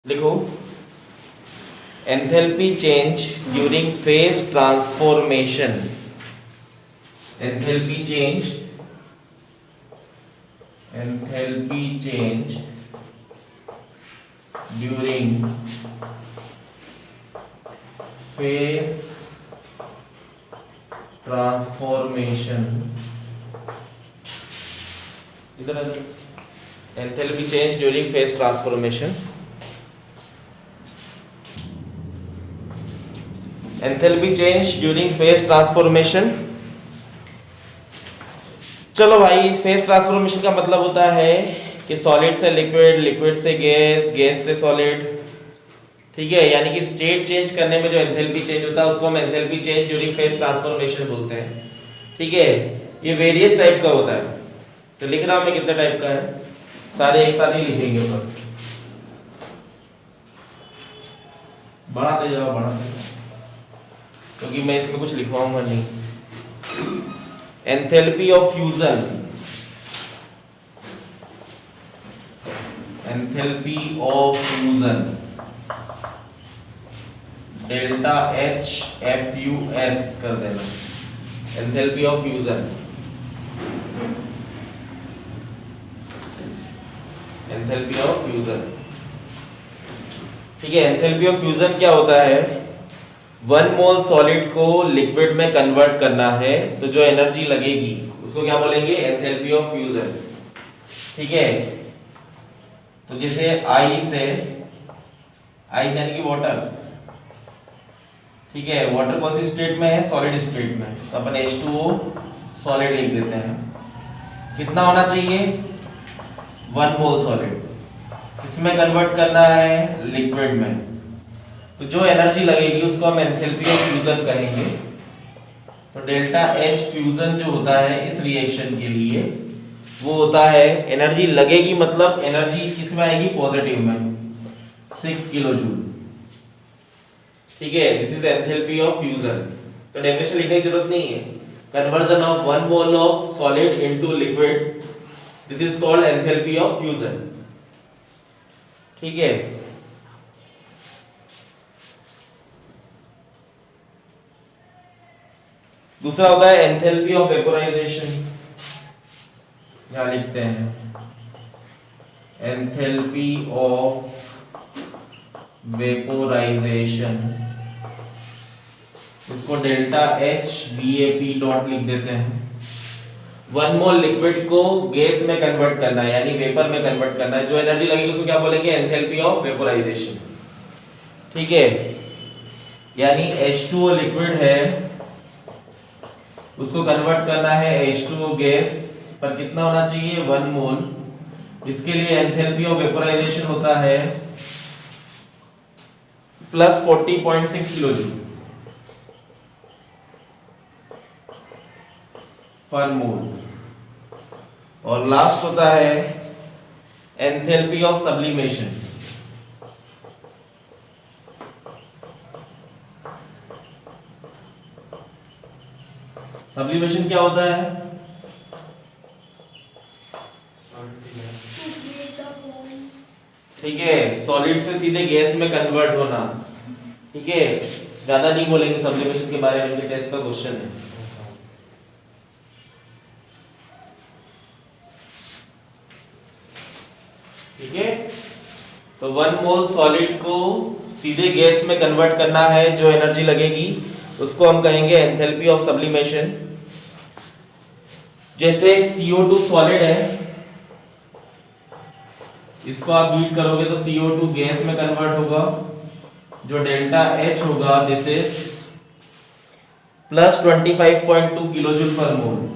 लिखो enthalpy change during phase transformation. Enthalpy change during phase transformation. इधर enthalpy change during phase transformation. Enthalpy change during phase transformation. चलो भाई, phase transformation का मतलब होता है कि सॉलिड से लिक्विड, लिक्विड से गैस, गैस से सॉलिड। ठीक है, यानी कि स्टेट चेंज करने में जो एंथैल्पी चेंज होता है उसको हम enthalpy change during phase transformation बोलते हैं। ठीक है, ये वेरियस टाइप का होता है। तो लिख रहा हूं मैं कितने टाइप का है, सारे एक साथ ही लिखेंगे ऊपर। बढ़ाते जाओ बढ़ाते जाओ, क्योंकि मैं इसमें कुछ लिखवाऊंगा नहीं। Enthalpy of fusion, enthalpy of fusion delta H F U S कर देना। Enthalpy of fusion, enthalpy of fusion. ठीक है, एंथैल्पी ऑफ फ्यूजन क्या होता है? 1 मोल सॉलिड को लिक्विड में कन्वर्ट करना है, तो जो एनर्जी लगेगी उसको क्या बोलेंगे? Enthalpy of fusion. ठीक है, तो जैसे आई से यानी कि वाटर। ठीक है, वाटर कौन सी स्टेट में है? सॉलिड स्टेट में। तो अपन H2O सॉलिड लिख देते हैं। कितना होना चाहिए? 1 मोल सॉलिड। किसमें कन्वर्ट करना है? लिक्विड में। तो जो एनर्जी लगेगी उसको हम एंथैल्पी ऑफ फ्यूजन कहेंगे। तो डेल्टा H फ्यूजन जो होता है इस रिएक्शन के लिए वो होता है, एनर्जी लगेगी मतलब एनर्जी किसमें आएगी? पॉजिटिव में, 6 किलो जूल। ठीक है, this is enthalpy of fusion. तो डेफिनेशन लिखने की जरूरत नहीं है। Conversion of 1 mole of solid into liquid, this is called enthalpy of fusion. ठीक है, दूसरा होता है एंथैल्पी ऑफ वेपोराइजेशन। यहां लिखते हैं एंथैल्पी ऑफ वेपोराइजेशन, इसको डेल्टा एच VAP डॉट लिख देते हैं। 1 मोल लिक्विड को गैस में कन्वर्ट करना है, यानी वेपर में कन्वर्ट करना है। जो एनर्जी लगेगी उसको क्या बोलेंगे? Enthalpy of vaporisation. ठीक है, यानी H2O लिक्विड है, उसको कन्वर्ट करना है H2O गैस पर। कितना होना चाहिए? 1 मोल। इसके लिए एंथैल्पी ऑफ वेपोराइजेशन होता है प्लस 40.6 किलो जूल पर मोल। और लास्ट होता है एंथैल्पी ऑफ सब्लिमेशन। सब्लिमेशन क्या होता है? ठीक है, सॉलिड से सीधे गैस में कन्वर्ट होना। ठीक है, ज्यादा नहीं बोलेंगे सब्लिमेशन के बारे में, टेस्ट का क्वेश्चन है। ठीक है, तो 1 मोल सॉलिड को सीधे गैस में कन्वर्ट करना है, जो एनर्जी लगेगी उसको हम कहेंगे एंथैल्पी ऑफ सब्लिमेशन। जैसे CO2 सॉलिड है, इसको आप बीट करोगे तो CO2 गैस में कन्वर्ट होगा। जो डेल्टा H होगा this is plus 25.2 kilo joule per mole.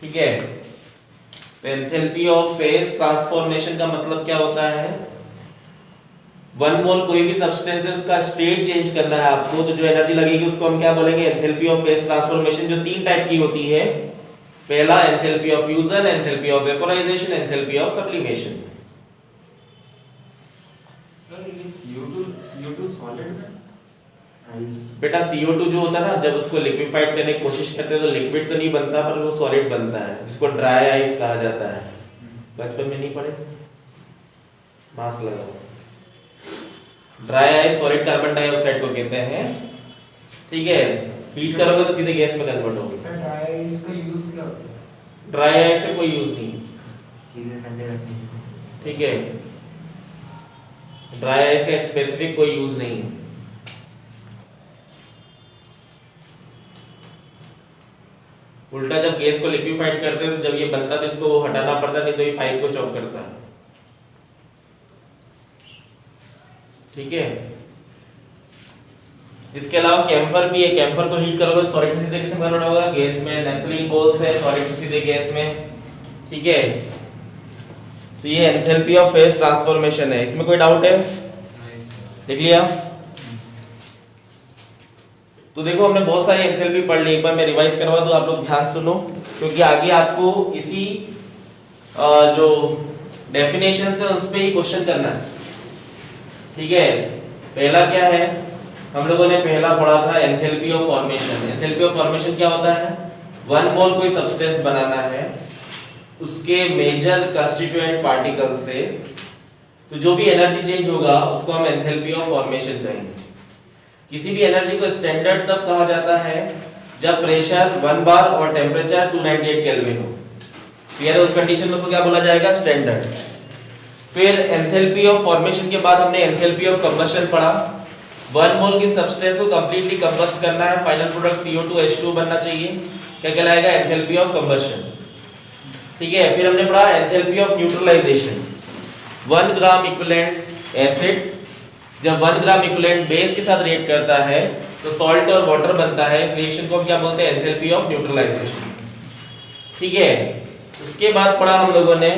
ठीक है, तो एंथैल्पी ऑफ फेज ट्रांसफॉर्मेशन का मतलब क्या होता है? 1 मोल कोई भी सब्सटेंस है, उसका स्टेट चेंज करना है आपको, तो जो एनर्जी लगेगी उसको हम क्या बोलेंगे? Enthalpy of phase transformation. जो 3 टाइप की होती है, पहला enthalpy of fusion, enthalpy of vaporisation, enthalpy of sublimation. CO2 solid में बेटा CO2 जो होता है ना, जब उसको लिक्विफाइड करने की कोशिश करते हैं तो लिक्विड तो नहीं बनता पर वो सॉलिड बनता है, इसको ड्राई आइस कहा जाता है। बचपन में नहीं पढ़े? मास्क लगाओ। Dry ice solid carbon dioxide को कहते हैं, ठीक है। हीट करोगे तो सीधे गैस में कन्वर्ट होगी। सर ड्राई आइस का यूज क्या होता है? ड्राई आइस से कोई यूज नहीं, ठीक है। ड्राई आइस का स्पेसिफिक कोई यूज नहीं है। उल्टा जब गैस को लिक्विफाइड करते हैं तो जब ये बनता है तो इसको हटाना पड़ता है, नहीं तो ये पाइप को चॉक करता है, ठीक है। इसके अलावा कैम्फर भी है, कैम्फर को हीट करोगे तो सॉलिड से सीधे किसमें कन्वर्ट होगा? गैस में। नेफ्थलीन बोल्स है सॉलिड से सीधे गैस में, ठीक है। तो ये एंथैल्पी ऑफ फेज ट्रांसफॉर्मेशन है, इसमें कोई डाउट है? देख लिया? तो देखो हमने बहुत सारी एंथैल्पी पढ़ ली, एक बार मैं रिवाइज करवा दूं, आप लोग ध्यान सुनो क्योंकि आगे आपको इसी जो डेफिनेशन है उस पे ही क्वेश्चन करना है, ठीक है। पहला क्या है, हम लोगों ने पहला पढ़ा था enthalpy of formation. Enthalpy of formation क्या होता है? 1 मोल कोई सब्सटेंस बनाना है, उसके मेजर कंस्टिट्यूएंट पार्टिकल से तो जो भी एनर्जी चेंज होगा उसको हम एंथैल्पी ऑफ फॉर्मेशन कहेंगे। किसी भी एनर्जी को स्टैंडर्ड तब कहा जाता है जब प्रेशर 1 बार और टेम्परेचर 298 केल्विन हो, क्लियर है? उस कंडीशन में उसको क्या बोला जाएगा? स्टैंडर्ड। फिर एंथैल्पी ऑफ फॉर्मेशन के बाद हमने एंथैल्पी ऑफ कंबशन पढ़ा। 1 मोल की सब्सटेंस को कंप्लीटली कंबस्ट करना है, फाइनल प्रोडक्ट CO2 H2 बनना चाहिए, क्या कहलाएगा? एंथैल्पी ऑफ कंबशन, ठीक है। फिर हमने पढ़ा enthalpy of neutralization. 1 gram equivalent acid जब 1 ग्राम इक्विवेलेंट बेस के साथ रिएक्ट करता है तो सॉल्ट और वाटर बनता है, इस रिएक्शन को हम क्या बोलते हैं? एंथैल्पी ऑफ न्यूट्रलाइजेशन, ठीक है। उसके बाद पढ़ा हम लोगों ने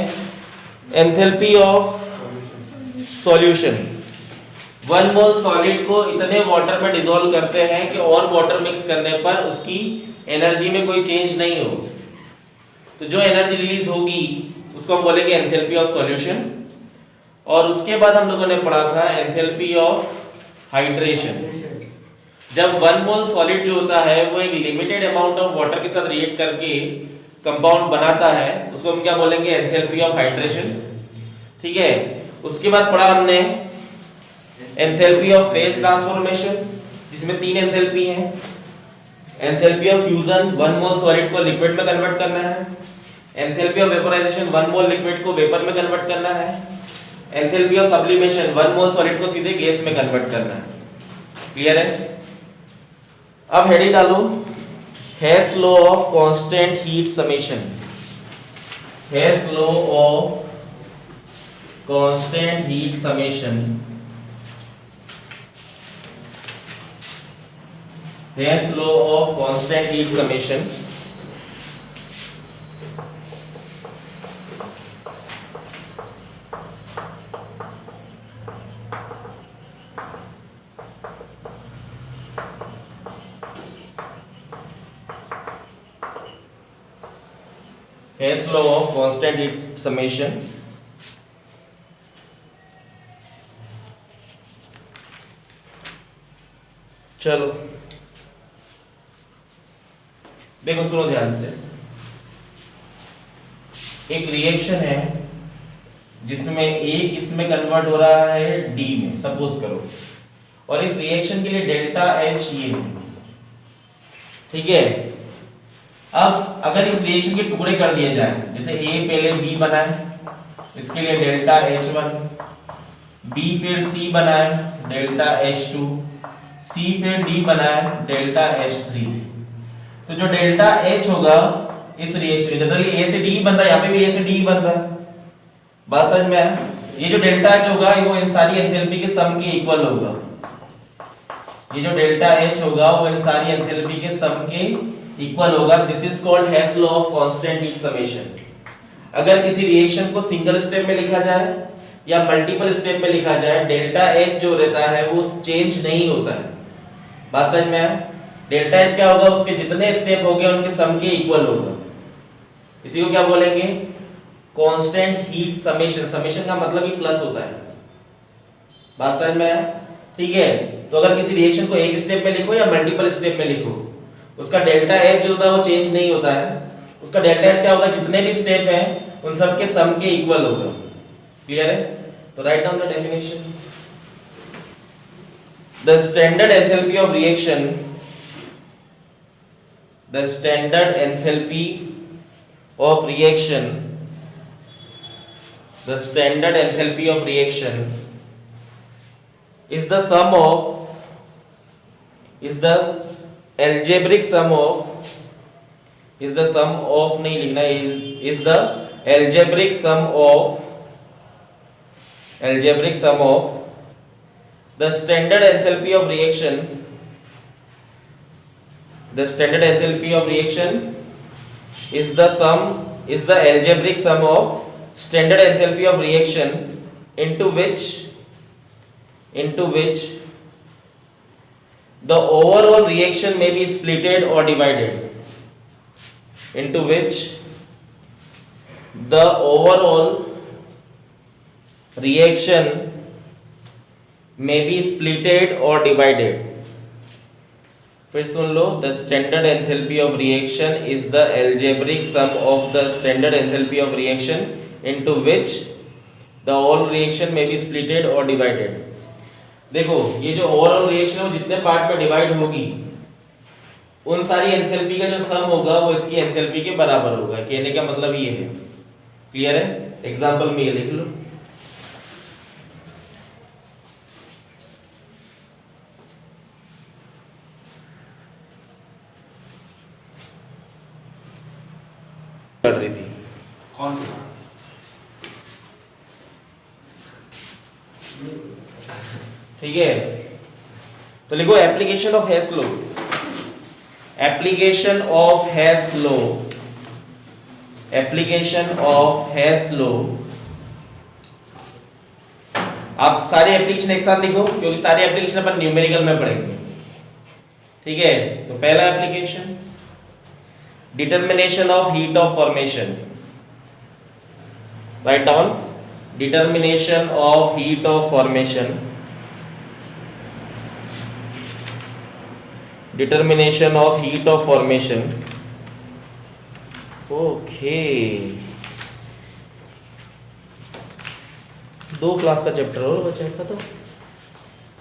enthalpy of solution. 1 mole solid को इतने वाटर में डिसॉल्व करते हैं कि और वाटर मिक्स करने पर उसकी एनर्जी में कोई चेंज नहीं हो, तो जो एनर्जी रिलीज होगी उसको हम बोलेंगे एंथैल्पी ऑफ सॉल्यूशन। और उसके बाद हम लोगों ने पढ़ा था एंथैल्पी ऑफ हाइड्रेशन। जब 1 मोल सॉलिड जो होता है वो एक लिमिटेड अमाउंट ऑफ वाटर के साथ रिएक्ट करके कंपाउंड बनाता है, उसको हम क्या बोलेंगे? एंथैल्पी ऑफ हाइड्रेशन, ठीक है। उसके बाद पढ़ा हमने एंथैल्पी ऑफ फेज ट्रांसफॉर्मेशन जिसमें 3 एंथैल्पी हैं। Enthalpy of fusion, 1 mole solid को लिक्विड में कन्वर्ट करना है। Enthalpy of vaporisation, 1 mole liquid को वेपर में कन्वर्ट करना है। Enthalpy of sublimation, 1 mole solid को सीधे गैस में कन्वर्ट करना है, क्लियर है? अब हेडिंग डालो Hess law of constant heat summation. Hess law of constant heat summation, Hess law of constant heat summation. Hess law of constant heat summation। चलो देखो सुनो ध्यान से, एक रिएक्शन है जिसमें A किसमें कन्वर्ट हो रहा है? D में, सपोज करो। और इस रिएक्शन के लिए डेल्टा H ये है, ठीक है। अब अगर इस रिएक्शन के टुकड़े कर दिए जाए, जैसे A पहले B बनाए, इसके लिए डेल्टा H1, B फिर C बनाए डेल्टा H2, C फिर D बनाए डेल्टा H3। तो जो डेल्टा H होगा इस रिएक्शन, जनरली A से D बन रहा है, यहाँ पे भी A से D बन रहा है, बात समझ में आया? ये जो डेल्टा H होगा वो इन सारी एंथैल्पी के सम के इक्वल होगा। ये जो डेल्टा H होगा वो इन सारी एंथैल्पी के सम के इक्वल होगा। This is called Hess law of constant heat summation. अगर किसी रिएक्शन को सिंगल स्टेप में लिखा जाए या मल्टीपल स्टेप में लिखा जाए, डेल्टा H जो रहता है वो चेंज नहीं होता है, बात समझ में आया? डेल्टा H क्या होगा? उसके जितने स्टेप होंगे उनके सम के इक्वल होगा। इसी को क्या बोलेंगे? Constant heat summation. समेशन का मतलब ही प्लस होता है, बात समझ में आया? ठीक है। तो अगर किसी रिएक्शन को एक स्टेप में लिखो या मल्टीपल स्टेप में लिखो, उसका डेल्टा एच जो होता है वो चेंज नहीं होता है। उसका डेल्टा एच क्या होगा, जितने भी स्टेप हैं उन सब के सम के इक्वल होगा। क्लियर है? तो write down the definition. The standard enthalpy of reaction, the standard enthalpy of reaction, the standard enthalpy of reaction is the sum of, is the algebraic sum of, is the sum of नहीं लिखना, is the algebraic sum of, algebraic sum of the standard enthalpy of reaction. The standard enthalpy of reaction is the sum, is the algebraic sum of standard enthalpy of reaction into which the overall reaction may be splitted or divided, into which the overall reaction may be splitted or divided. फिर सुन लो, the standard enthalpy of reaction is the algebraic sum of the standard enthalpy of reaction into which the whole reaction may be splitted or divided. देखो ये जो overall reaction है वो जितने part में डिवाइड होगी उन सारी एंथैल्पी का जो सम होगा वो इसकी एंथैल्पी के बराबर होगा। कहने का मतलब ये है। क्लियर है? एग्जांपल में ये लिख लो। पढ़ रही थी कौन? ठीक है, तो लिखो application of Hess law. Application of Hess law, application of Hess law. आप सारे एप्लीकेशन एक साथ लिखो क्योंकि सारे एप्लीकेशन अपन न्यूमेरिकल में पढ़ेंगे। ठीक है, तो पहला application determination of heat of formation. Write down determination of heat of formation. Determination of heat of formation. Okay. 2 class का चैप्टर और बचा था। तो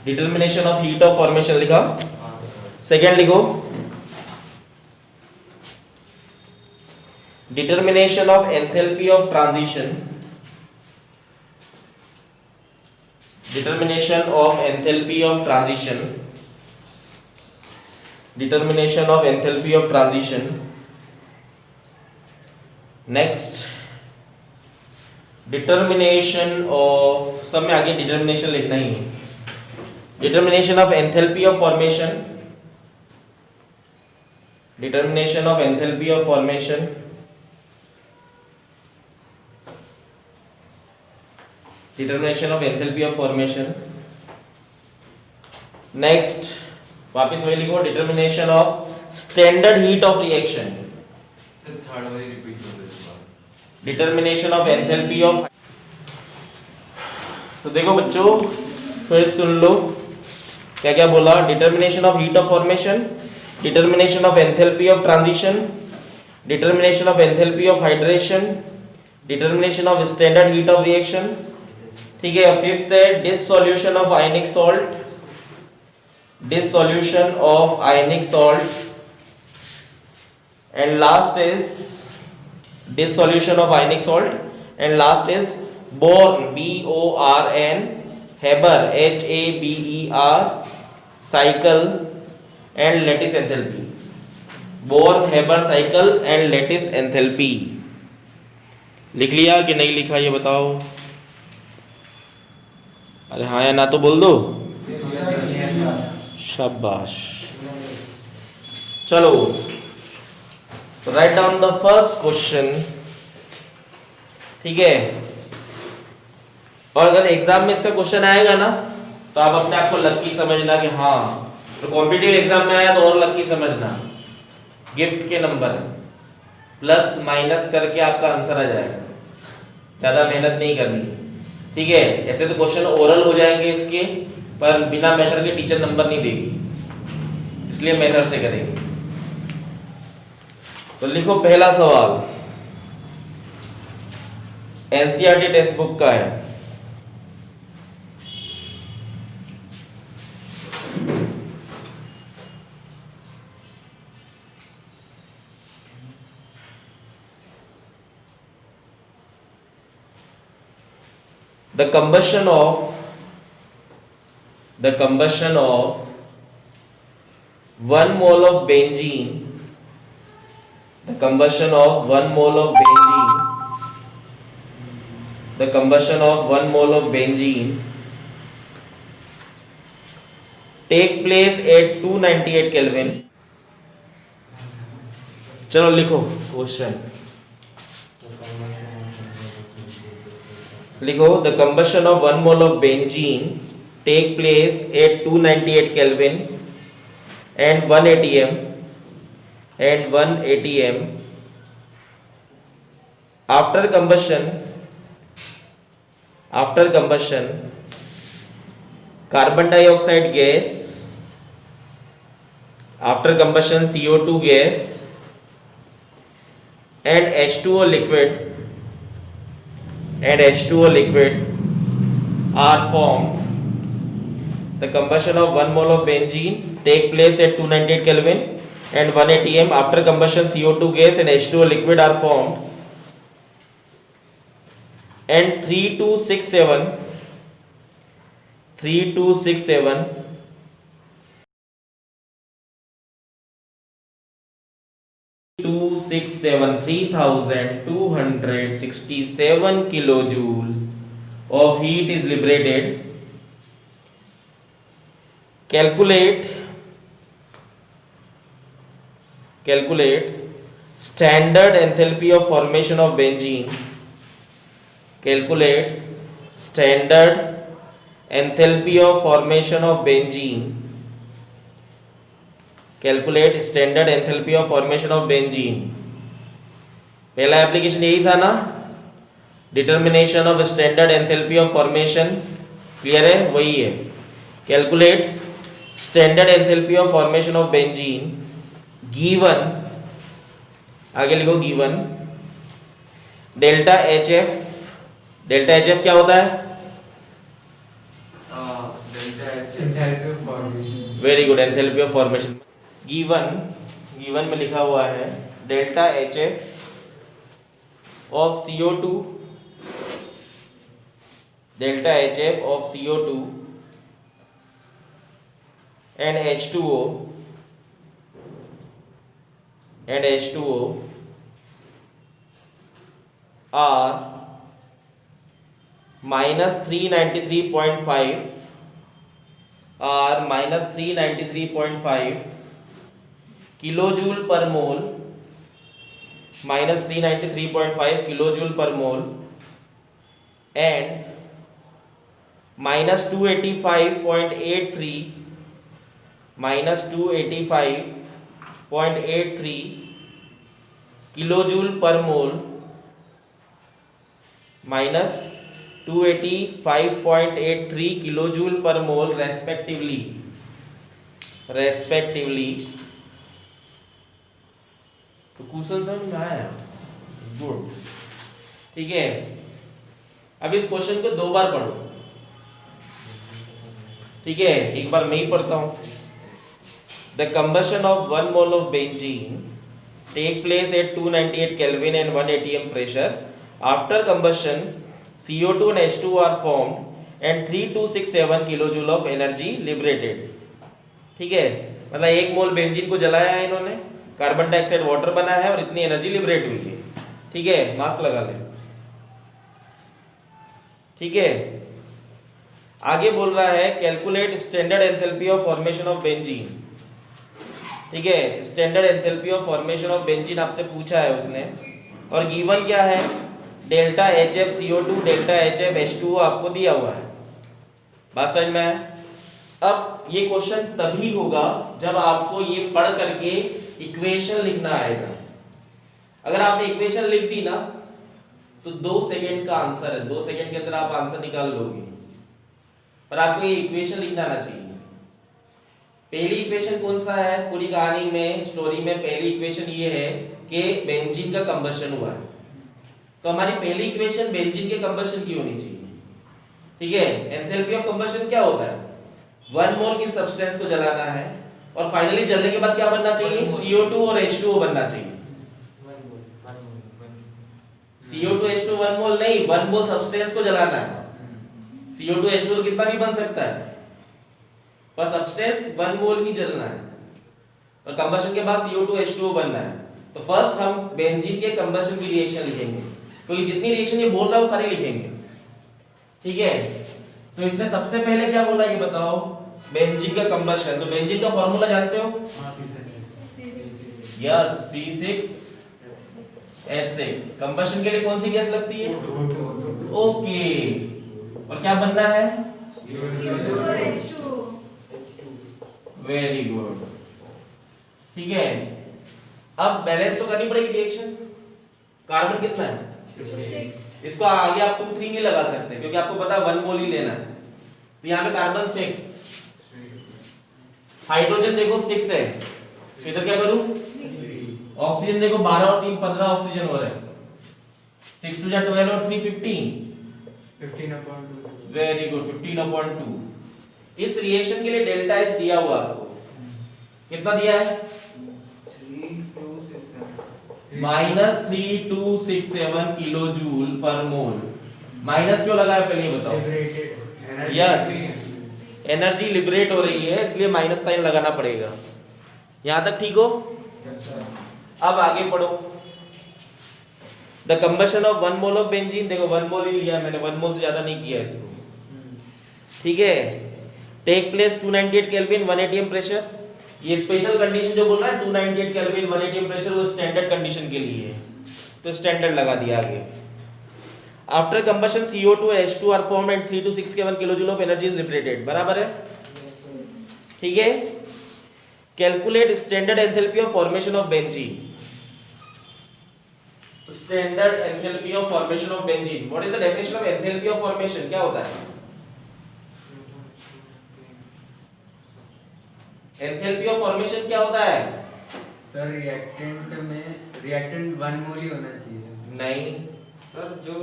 determination of heat of formation लिखा। सेकेंड लिखो determination of enthalpy of transition. Determination of enthalpy of transition. Determination of enthalpy of transition. Next, determination of, सब में आगे determination लिखना ही है। Determination of enthalpy of formation. Determination of enthalpy of formation. Determination of enthalpy of formation. Next, वापिस वही लिखो, determination of standard heat of reaction. Third वाली repeat कर दो। Determination of enthalpy of, तो देखो बच्चों फिर सुन लो क्या क्या बोला। Determination of heat of formation, determination of enthalpy of transition, determination of enthalpy of hydration, determination of standard heat of reaction। ठीक है, फिफ्थ है dissolution of ionic salt, dissolution of ionic salt, and last is dissolution of ionic salt, and last is Born, B-O-R-N, Haber, H-A-B-E-R, cycle and lattice enthalpy. Born, Haber cycle and lattice enthalpy। लिख लिया कि नहीं लिखा ये बताओ। अरे हाँ या ना तो बोल दो। शाबाश। चलो, right down the first question. ठीक है, और अगर एग्जाम में इसका क्वेश्चन आएगा ना तो आप अपने आप को लक्की समझना कि हाँ, तो कॉम्पिटिटिव एग्जाम में आया तो और लक्की समझना। गिफ्ट के नंबर प्लस माइनस करके आपका आंसर आ जाएगा, ज्यादा मेहनत नहीं करनी। ठीक है, ऐसे तो क्वेश्चन ओरल हो जाएंगे इसके, पर बिना मेथड के टीचर नंबर नहीं देगी, इसलिए मेथड से करेंगे। तो लिखो पहला सवाल, एनसीईआरटी टेक्स्ट बुक का है। The combustion of 1 mole of benzene, the combustion of 1 mole of benzene, the combustion of 1 mole of benzene take place at 298 Kelvin। चलो लिखो क्वेश्चन, लिखो the combustion of 1 mole of benzene take place at 298 Kelvin and 1 atm after combustion carbon dioxide gas, after combustion CO2 gas and H2O liquid are formed. The combustion of 1 mole of benzene take place at 298 Kelvin and 1 atm. After combustion CO2 gas and H2O liquid are formed, and 3267 3267 kilojoule of heat is liberated. Calculate standard enthalpy of formation of benzene. Calculate standard enthalpy of formation of benzene. Calculate standard enthalpy of formation of benzene. पहला application यही था ना, determination of standard enthalpy of formation. Clear है? वही है। Calculate standard enthalpy of formation of benzene given, आगे लिखो given delta H F. Delta H F क्या होता है? Very good, enthalpy of formation. Given में लिखा हुआ है delta H F of CO2, delta HF of CO2 and H2O are minus 393.5 kilojoule per mole, minus 393.5 kilojoule per mole and minus 285.83 kilojoule per mole, minus 285.83 kilojoule per mole respectively। तो question समझ में आया? Good, ठीक है। अब इस question को 2 बार पढ़ो, ठीक है? एक बार मैं ही पढ़ता हूं। The combustion of 1 mole of benzene take place at 298 kelvin and 1 atm pressure. After combustion CO2 and H2 are formed and 3267 kilojoule of energy liberated. ठीक है, मतलब 1 मोल बेंजीन को जलाया है इन्होंने, कार्बन डाइऑक्साइड वाटर बना है और इतनी एनर्जी लिबरेट हुई है। ठीक है, मास्क लगा ले। ठीक है, आगे बोल रहा है calculate standard enthalpy of formation of benzene. ठीक है, standard enthalpy of formation of benzene आपसे पूछा है उसने, और गिवन क्या है? Delta HF CO2 delta HF H2O आपको दिया हुआ है। बात समझ में आया? अब ये क्वेश्चन तभी होगा जब आपको ये पढ़ करके इक्वेशन लिखना आएगा। अगर आपने इक्वेशन लिख दी ना तो 2 सेकंड का आंसर है, 2 सेकंड के अंदर आप आंसर निकाल लोगे। पर आपको ये इक्वेशन लिखना आना चाहिए। पहली इक्वेशन कौन सा है पूरी कहानी में, स्टोरी में? पहली इक्वेशन ये है कि बेंजीन का कंबशन हुआ है, तो हमारी पहली इक्वेशन बेंजीन के कंबशन की होनी चाहिए। ठीक है, एंथैल्पी ऑफ कंबशन क्या होता है? 1 मोल की सब्सटेंस को जलाना है और फाइनली जलने के बाद क्या बनना चाहिए? CO2 और H2O बनना चाहिए। CO2 H2 1 मोल नहीं, 1 मोल सब्सटेंस को जलाना है। CO2 H2O कितना भी बन सकता है, पर सब्सटेंस 1 मोल ही जलना है और कंबशन के बाद CO2 H2O बनना है। तो फर्स्ट हम बेंजीन के कंबशन की रिएक्शन लिखेंगे, तो ये जितनी रिएक्शन ये बोल रहा है वो सारी लिखेंगे। ठीक है, तो इसने सबसे पहले क्या बोला ये बताओ? बेंजीन का कंबशन। तो बेंजीन का फार्मूला जानते हो? Yes, C6H6। कंबशन के लिए कौन सी गैस लगती है? ओके, और क्या बनना है? Very good. ठीक है, अब बैलेंस तो करनी पड़ेगी रिएक्शन। कार्बन कितना है? इसको आगे आप 2 3 नहीं लगा सकते क्योंकि आपको पता है 1 मोल ही लेना है। तो यहाँ पे कार्बन 6, हाइड्रोजन देखो 6 है, तो इधर क्या करूं? ऑक्सीजन देखो 12 और 3 15 ऑक्सीजन हो रहे हैं। 6 2 12 और 3 15। Very good, 15/2। इस रिएक्शन के लिए डेल्टा H दिया हुआ आपको, कितना दिया है? -3267 किलो जूल पर मोल। माइनस क्यों लगा है पहले ये बताओ? यस, एनर्जी लिबरेट हो रही है इसलिए माइनस साइन लगाना पड़ेगा। यहां तक ठीक हो? अब आगे पढ़ो। The combustion of 1 mole of benzene, देखो 1 मोल ही लिया मैंने, 1 मोल से ज्यादा नहीं किया इसको। ठीक है, take place 298 kelvin 1 atm pressure. ये स्पेशल कंडीशन जो बोल रहा है 298 केल्विन 1 atm प्रेशर, वो स्टैंडर्ड कंडीशन के लिए है, तो स्टैंडर्ड लगा दिया आगे। आफ्टर कंबशन CO2 और H2 are formed and 3 to 6 K1 kilojoule of energy is liberated. बराबर है? ठीक है, calculate standard enthalpy of formation of benzene. Standard enthalpy of formation of benzene. What is the definition of enthalpy of formation? क्या होता है enthalpy of formation? क्या होता है सर? रिएक्टेंट 1 मोल ही होना चाहिए। नहीं सर, जो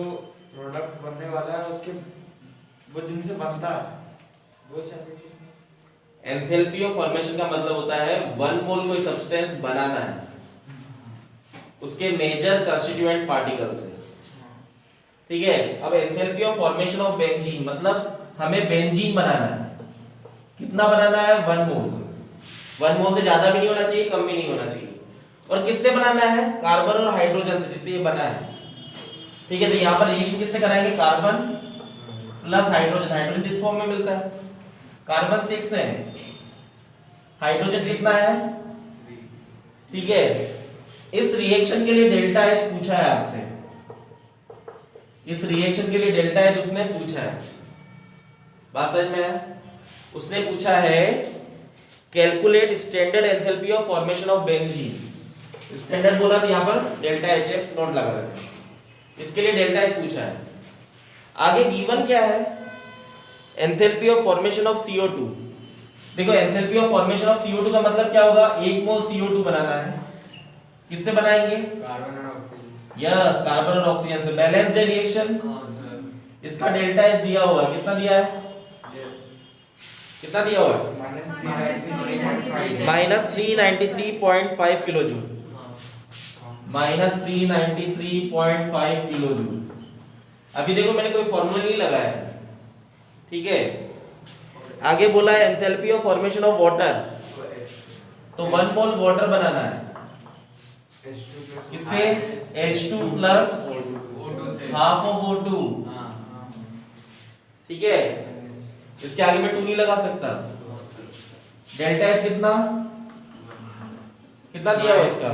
प्रोडक्ट बनने वाला है उसके वो जिनसे बनता है वो चाहिए। एंथैल्पी ऑफ फॉर्मेशन का मतलब होता है 1 मोल कोई सब्सटेंस बनाना है उसके मेजर कंस्टिट्यूएंट पार्टिकल से। ठीक है, अब enthalpy of formation of benzene मतलब हमें बेंजीन बनाना है। कितना बनाना है? 1 मोल। 1 मोल से ज्यादा भी नहीं होना चाहिए, कम भी नहीं होना चाहिए। और किससे बनाना है? कार्बन और हाइड्रोजन से, जिससे ये बना है। ठीक है, तो यहाँ पर रिएक्शन किससे कराएंगे? Carbon plus hydrogen. हाइड्रोजन किस फॉर्म में मिलता है? कार्बन 6 है, हाइड्रोजन कितना है? ठीक है, इस रिएक्शन के लिए डेल्टा H पूछा है आपसे। इस रिएक्शन के लिए डेल्टा H उसने पूछा है। बात समझ में है? उसने पूछा है calculate standard enthalpy of formation of benzene. Standard बोला तो यहाँ पर डेल्टा HF नोट लगा रहे, इसके लिए डेल्टा H पूछा है। आगे गिवन क्या है? Enthalpy of formation of CO2। देखो enthalpy of formation of CO2 का मतलब क्या होगा? 1 मोल CO2 बनाना है। किससे बनाएंगे? कार्बन और ऑक्सीजन। यस, कार्बन और ऑक्सीजन से। Balanced reaction. इसका डेल्टा H दिया हुआ है, कितना दिया है? कितना दिया हुआ है? -393.5 किलो जूल। -393.5 kilo joule. अभी देखो मैंने कोई फॉर्मूला नहीं लगाया, ठीक है। आगे बोला है enthalpy of formation of water, तो 1 मोल वाटर बनाना है किससे? H2 plus half of O2, ठीक है। इसके आगे में 2 नहीं लगा सकता। डेल्टा H कितना कितना दिया हुआ इसका?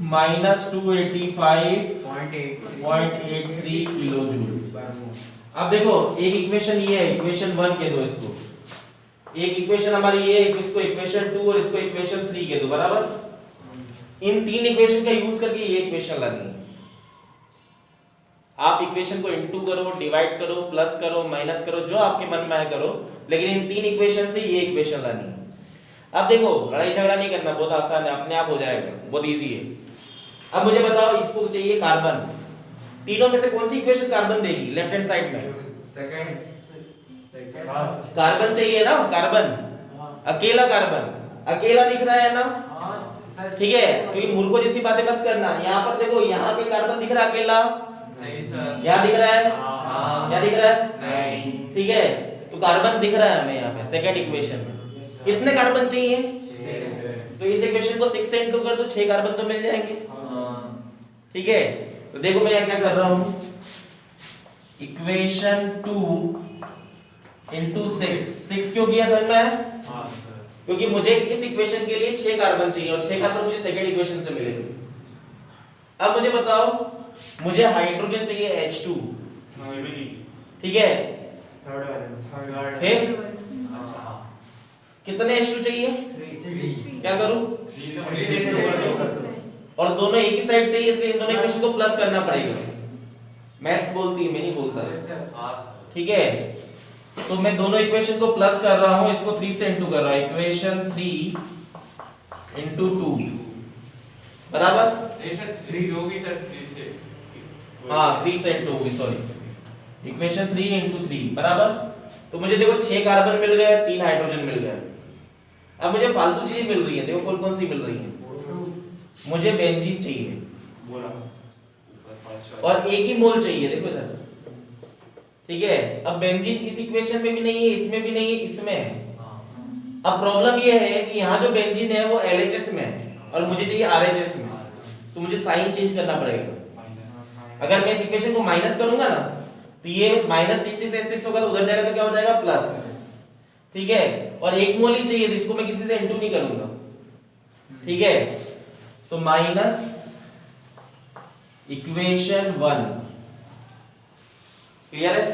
-285.83 किलो जूल। अब देखो एक इक्वेशन ये है, इक्वेशन 1 के दो इसको, एक इक्वेशन हमारी ये, इसको इक्वेशन 2 और इसको इक्वेशन 3 के दो, बराबर। इन 3 इक्वेशन का यूज करके ये इक्वेशन लानी है। आप इक्वेशन को इनटू करो, डिवाइड करो, प्लस करो, माइनस करो, जो आपके मन में आए करो, लेकिन इन 3 इक्वेशन से ये इक्वेशन लानी है। अब देखो लड़ाई झगड़ा नहीं करना, बहुत आसान है, अपने आप हो जाएगा, बहुत इजी है। अब मुझे बताओ इसको चाहिए कार्बन, तीनों में से कौन सी इक्वेशन कार्बन देगी लेफ्ट हैंड साइड में? सेकंड कार्बन चाहिए ना, कार्बन, अकेला कार्बन, अकेला दिख रहा है ना, ठीक है, क्योंकि मूर्खों जैसी बातें मत करना। यहाँ पर देखो, यहाँ के कार्बन दिख रहा है अकेला, नहीं सर। यहाँ दिख रहा है, हाँ। यहाँ दिख रहा है, नहीं। ठीक है, तो कार्बन दिख रहा है हमें यहाँ पे सेकंड इक्वेशन में। कितने कार्बन चाहिए? तो इस इक्वेशन को 6 से इंटू कर दो, 6 कार्बन तो मिल जाएंगे, ठीक है। तो देखो मैं यहाँ क्या कर रहा हूँ, इक्वेशन 2 इंटू 6 क्यों किया समझ में आया? हाँ सर। क्योंकि मुझे इस इक्वेशन के लिए 6 कार्बन चाहिए और 6 कार्बन मुझे सेकंड इक्वेशन से मिलेंगे। अब मुझे बताओ, मुझे हाइड्रोजन चाहिए H2, ठीक है, थर्ड। फिर अच्छा। कितने H2 चाहिए? 3 क्या करूं? 3 इंटू कर दो। और दोनों एक ही साइड चाहिए, इसलिए इन दोनों इक्वेशन को प्लस करना पड़ेगा। मैथ्स बोलती है, मैं नहीं बोलता है, हाँ सर। ठीक है। तो मैं दोनों इक्वेशन को प्लस कर रहा हूं, इसको 3 से इंटू कर रहा हूं, इक्वेशन 3 इंटू 2 बराबर, नहीं सर 3 होगी सर, 3 से। हाँ 3 से इंटू होगी, सॉरी, इक्वेशन 3 इंटू 3 बराबर। तो मुझे देखो 6 कार्बन मिल गए, 3 हाइड्रोजन मिल गए। अब मुझे फालतू चीजें मिल रही है, देखो कौन कौन सी मिल रही है। मुझे बेंजीन चाहिए और एक ही मोल चाहिए, देखो इधर, ठीक है। अब बेंजीन इस इक्वेशन में भी नहीं है, इसमें भी नहीं है, इसमें है। अब प्रॉब्लम ये है कि यहाँ जो बेंजीन है वो LHS में है और मुझे चाहिए RHS में, तो मुझे साइन चेंज करना पड़ेगा। अगर मैं इस इक्वेशन को माइनस करूंगा ना, तो ये -C6H6 होगा, तो उधर जाएगा तो क्या हो जाएगा, प्लस, ठीक है। और एक मोल ही चाहिए, इसको मैं किसी से इंटू नहीं करूंगा, ठीक है। तो माइनस इक्वेशन 1, क्लियर है।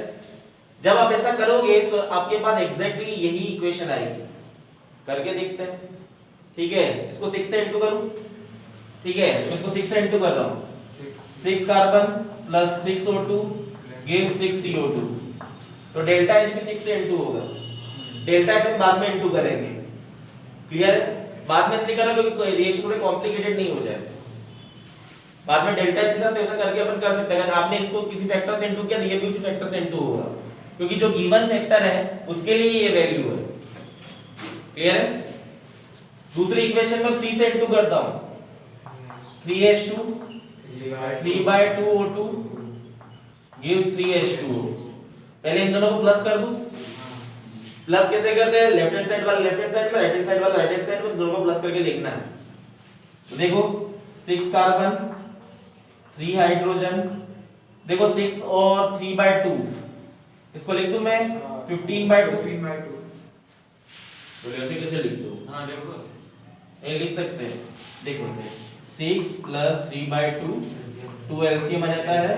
जब आप ऐसा करोगे तो आपके पास एग्जैक्टली यही इक्वेशन आएगी, करके देखते हैं, ठीक है। इसको 6 से इंटू करूं, ठीक है, तो इसको 6 से इंटू कर रहा हूं, 6 carbon plus 6 O2 give 6 CO2, तो डेल्टा H भी 6 से इंटू होगा। डेल्टा H हम बाद में इंटू करेंगे, क्लियर है। बाद में इसलिए कर रहा हूं क्योंकि रिएक्शन थोड़ी कॉम्प्लिकेटेड नहीं हो जाए, बाद में डेल्टा H के साथ ऐसा करके अपन कर सकते हैं। अगर आपने इसको किसी फैक्टर से इंटू किया, ये भी उसी फैक्टर से इंटू होगा, क्योंकि जो गिवन फैक्टर है उसके लिए ये वैल्यू है, क्लियर है। दूसरी इक्वेशन में 3 से इंटू करता हूं, 3H2 3/2O2 गिव्स 3H2O। पहले इन दोनों को प्लस कर दूं, प्लस कैसे करते हैं, लेफ्ट हैंड साइड वाला लेफ्ट हैंड साइड में, राइट हैंड साइड वाला राइट हैंड साइड में, दोनों को प्लस करके देखना है। तो देखो 6 कार्बन 3 हाइड्रोजन, देखो 6 और 3/2, इसको लिख दूं मैं 15/2। तो ऐसे कैसे लिख दूं, हाँ देखो। ये लिख सकते हैं, देखो 6 प्लस 3/2, 2 LCM आ जाता है,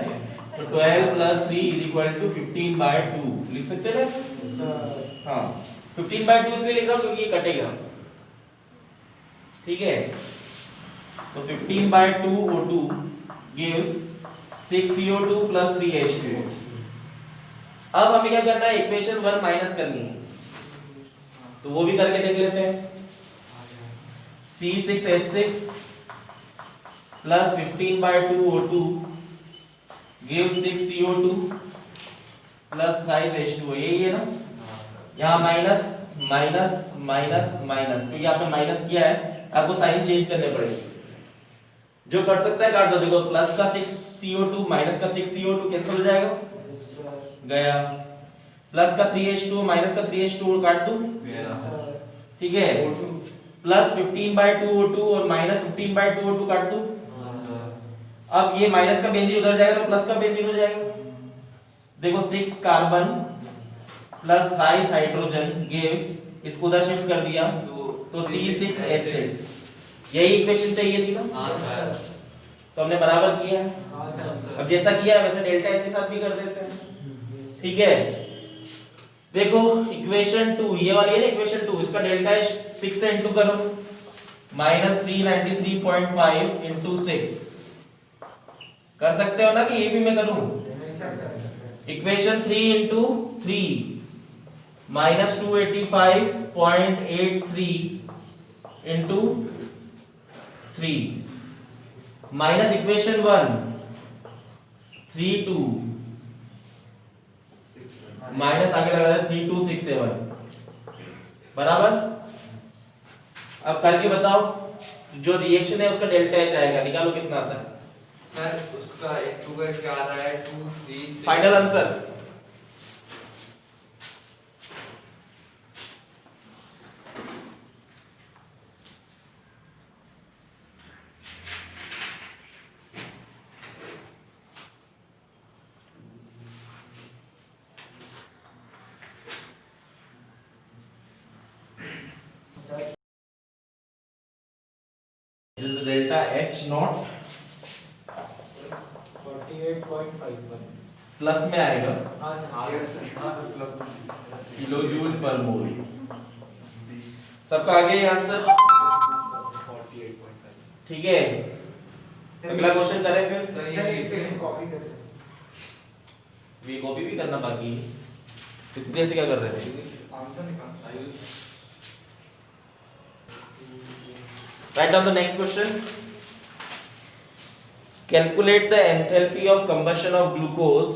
तो 12 प्लस 3 इज इक्वल टू 15/2 लिख सकते हैं ना। हाँ 15/2 इसलिए लिख रहा हूं क्योंकि ये कटेगा, ठीक है। तो 15/2 O2 gives 6 CO2 plus 3 H2O। अब हमें क्या करना है, इक्वेशन 1 माइनस करनी है, तो वो भी करके देख लेते हैं। C6H6 plus 15/2 O2 gives 6 CO2 plus 5 H2O, यही है ना। यहाँ माइनस माइनस माइनस माइनस, क्योंकि आपने माइनस किया है, आपको साइन चेंज करने पड़ेंगे। जो कर सकता है काट दो, देखो प्लस का 6 CO2 माइनस का 6 CO2 कैंसिल हो जाएगा, गया। प्लस का 3H2 माइनस का 3H2 काट दूं, ठीक है। प्लस 15/2 O2 और माइनस 15/2 O2 काट दूं। अब ये माइनस का बेंजीन उधर जाएगा तो प्लस का बेंजीन हो जाएगा। देखो 6 कार्बन प्लस 3 हाइड्रोजन गिव्स, इसको उधर शिफ्ट कर दिया तो C6H6, यही इक्वेशन चाहिए थी ना। हाँ सर। तो हमने बराबर किया है। अब जैसा किया वैसे डेल्टा H के साथ भी कर देते हैं, ठीक है। देखो इक्वेशन 2 ये वाली है ना, इक्वेशन 2, इसका डेल्टा H 6 से इंटू करो, -393.5 × 6 कर सकते हो ना, कि ये भी मैं करूं, equation 3 into 3 minus 285.83 into 3 minus equation 1 32 minus आगे लगा है 3267 बराबर। अब करके बताओ जो रिएक्शन है उसका डेल्टा एच आएगा, निकालो कितना आता है। सर उसका 2 करके आ रहा है 2 3 final answer is delta H naught 48.51 plus में आएगा हाँ sir plus kilo joule per मोल। सबका आगे आंसर 48.5। ठीक है। अगला क्वेश्चन करें फिर। सर एक सेकंड कॉपी करते हैं। ये कॉपी भी करना बाकी है। तो कैसे क्या कर रहे थे। आंसर निकाल Write down the next question. Calculate the enthalpy of combustion of glucose.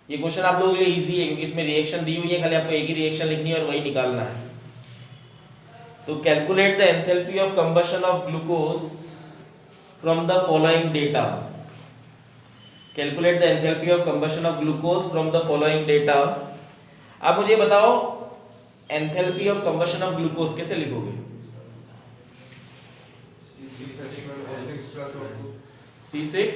ये क्वेश्चन आप लोगों के लिए इजी है क्योंकि इसमें रिएक्शन दी हुई है, खाली आपको एक ही रिएक्शन लिखनी है और वही निकालना है। तो calculate the enthalpy of combustion of glucose from the following data. Calculate the enthalpy of combustion of glucose from the following data. आप मुझे बताओ enthalpy of combustion of glucose कैसे लिखोगे। C6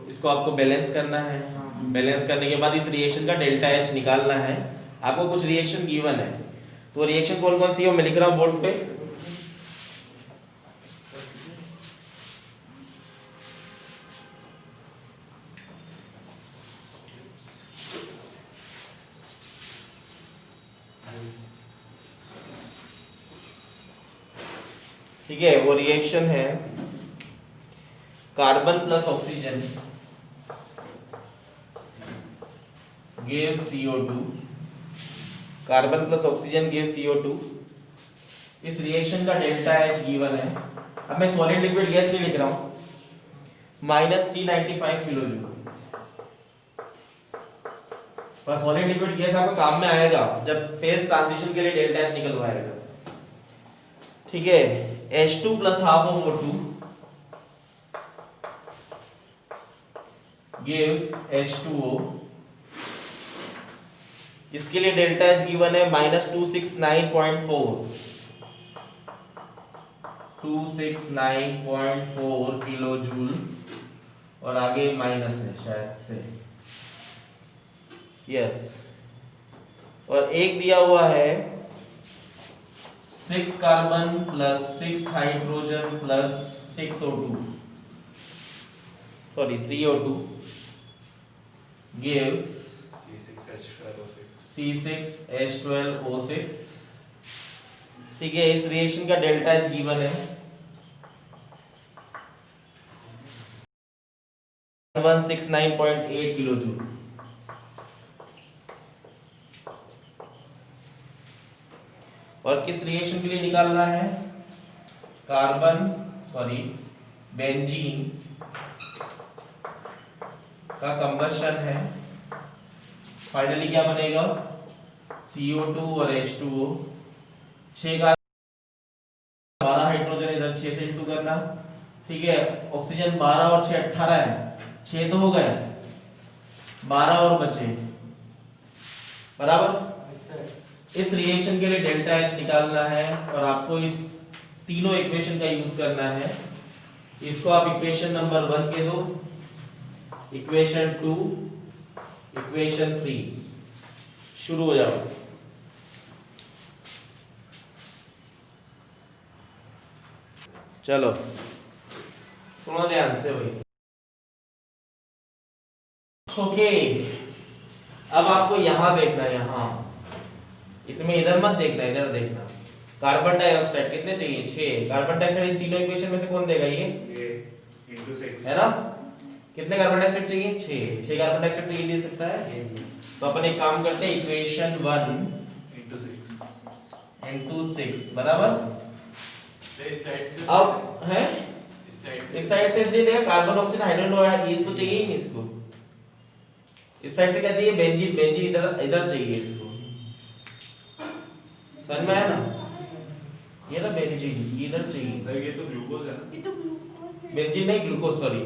इसको आपको बैलेंस करना है। बैलेंस करने के बाद इस रिएक्शन का डेल्टा एच निकालना है। आपको कुछ रिएक्शन गिवन है, तो रिएक्शन कौन कौन सी है मैं लिख रहा हूँ बोर्ड पे। ठीक है, वो रिएक्शन है carbon plus oxygen give CO2। Carbon plus oxygen give CO2। इस रिएक्शन का डेल्टा एच गिवन है। अब मैं सॉलिड लिक्विड गैस में लिख रहा हूं -395 किलो जूल। पर सॉलिड लिक्विड गैस आपको काम में आएगा जब फेज ट्रांजिशन के लिए डेल्टा एच निकलवाएगा। ठीक है, H2 plus half of O2 gives H2O। इसके लिए डेल्टा एच गिवन है -269.4 किलो जूल और आगे माइनस है शायद से। यस, और एक दिया हुआ है 6 carbon plus 6 hydrogen plus 3O2 gives C6H12O6। ठीक है, इस रिएक्शन का डेल्टा एच गिवन है 1169.8 किलो जूल। और किस रिएक्शन के लिए निकालना है, बेंजीन का कंबशन है। फाइनली क्या बनेगा CO2 और H2O। 6 का 12 हाइड्रोजन इधर 6 से इंटू करना। ठीक है, ऑक्सीजन 12 और 6 18 है, 6 तो हो गए, 12 और बचे बराबर। इस रिएक्शन के लिए डेल्टा एच निकालना है और आपको इस तीनों इक्वेशन का यूज करना है। इसको आप इक्वेशन नंबर 1 के दो, इक्वेशन 2, इक्वेशन 3। शुरू हो जाओ। चलो सुनो ध्यान से भाई। ओके, अब आपको यहां देखना है, यहां, इसमें इधर मत देखना, इधर देखना। कार्बन डाइऑक्साइड कितने चाहिए 6 कार्बन डाइऑक्साइड इन तीनों इक्वेशन में से कौन देगा ये into 6 है ना कितने कार्बन डाइऑक्साइड चाहिए 6 कार्बन डाइऑक्साइड तो ये दे सकता है तो अपन एक काम करते हैं इक्वेशन 1 into 6 into 6 बराबर इस साइड से अब है इस साइड से इसलिए देगा कार्बन ऑक्सीजन हाइड्रोजन ये तो चाहिए ही नहीं इसको इस साइड से क्या चाहिए बेंजीन बेंजीन इधर इधर चाहिए इसको समझ में आया ना ये ना बेंजीन ये इधर चाहिए सर ये तो ग्लूकोज है ना ये तो ग्लूकोज है। बेंजीन नहीं ग्लूकोज सॉरी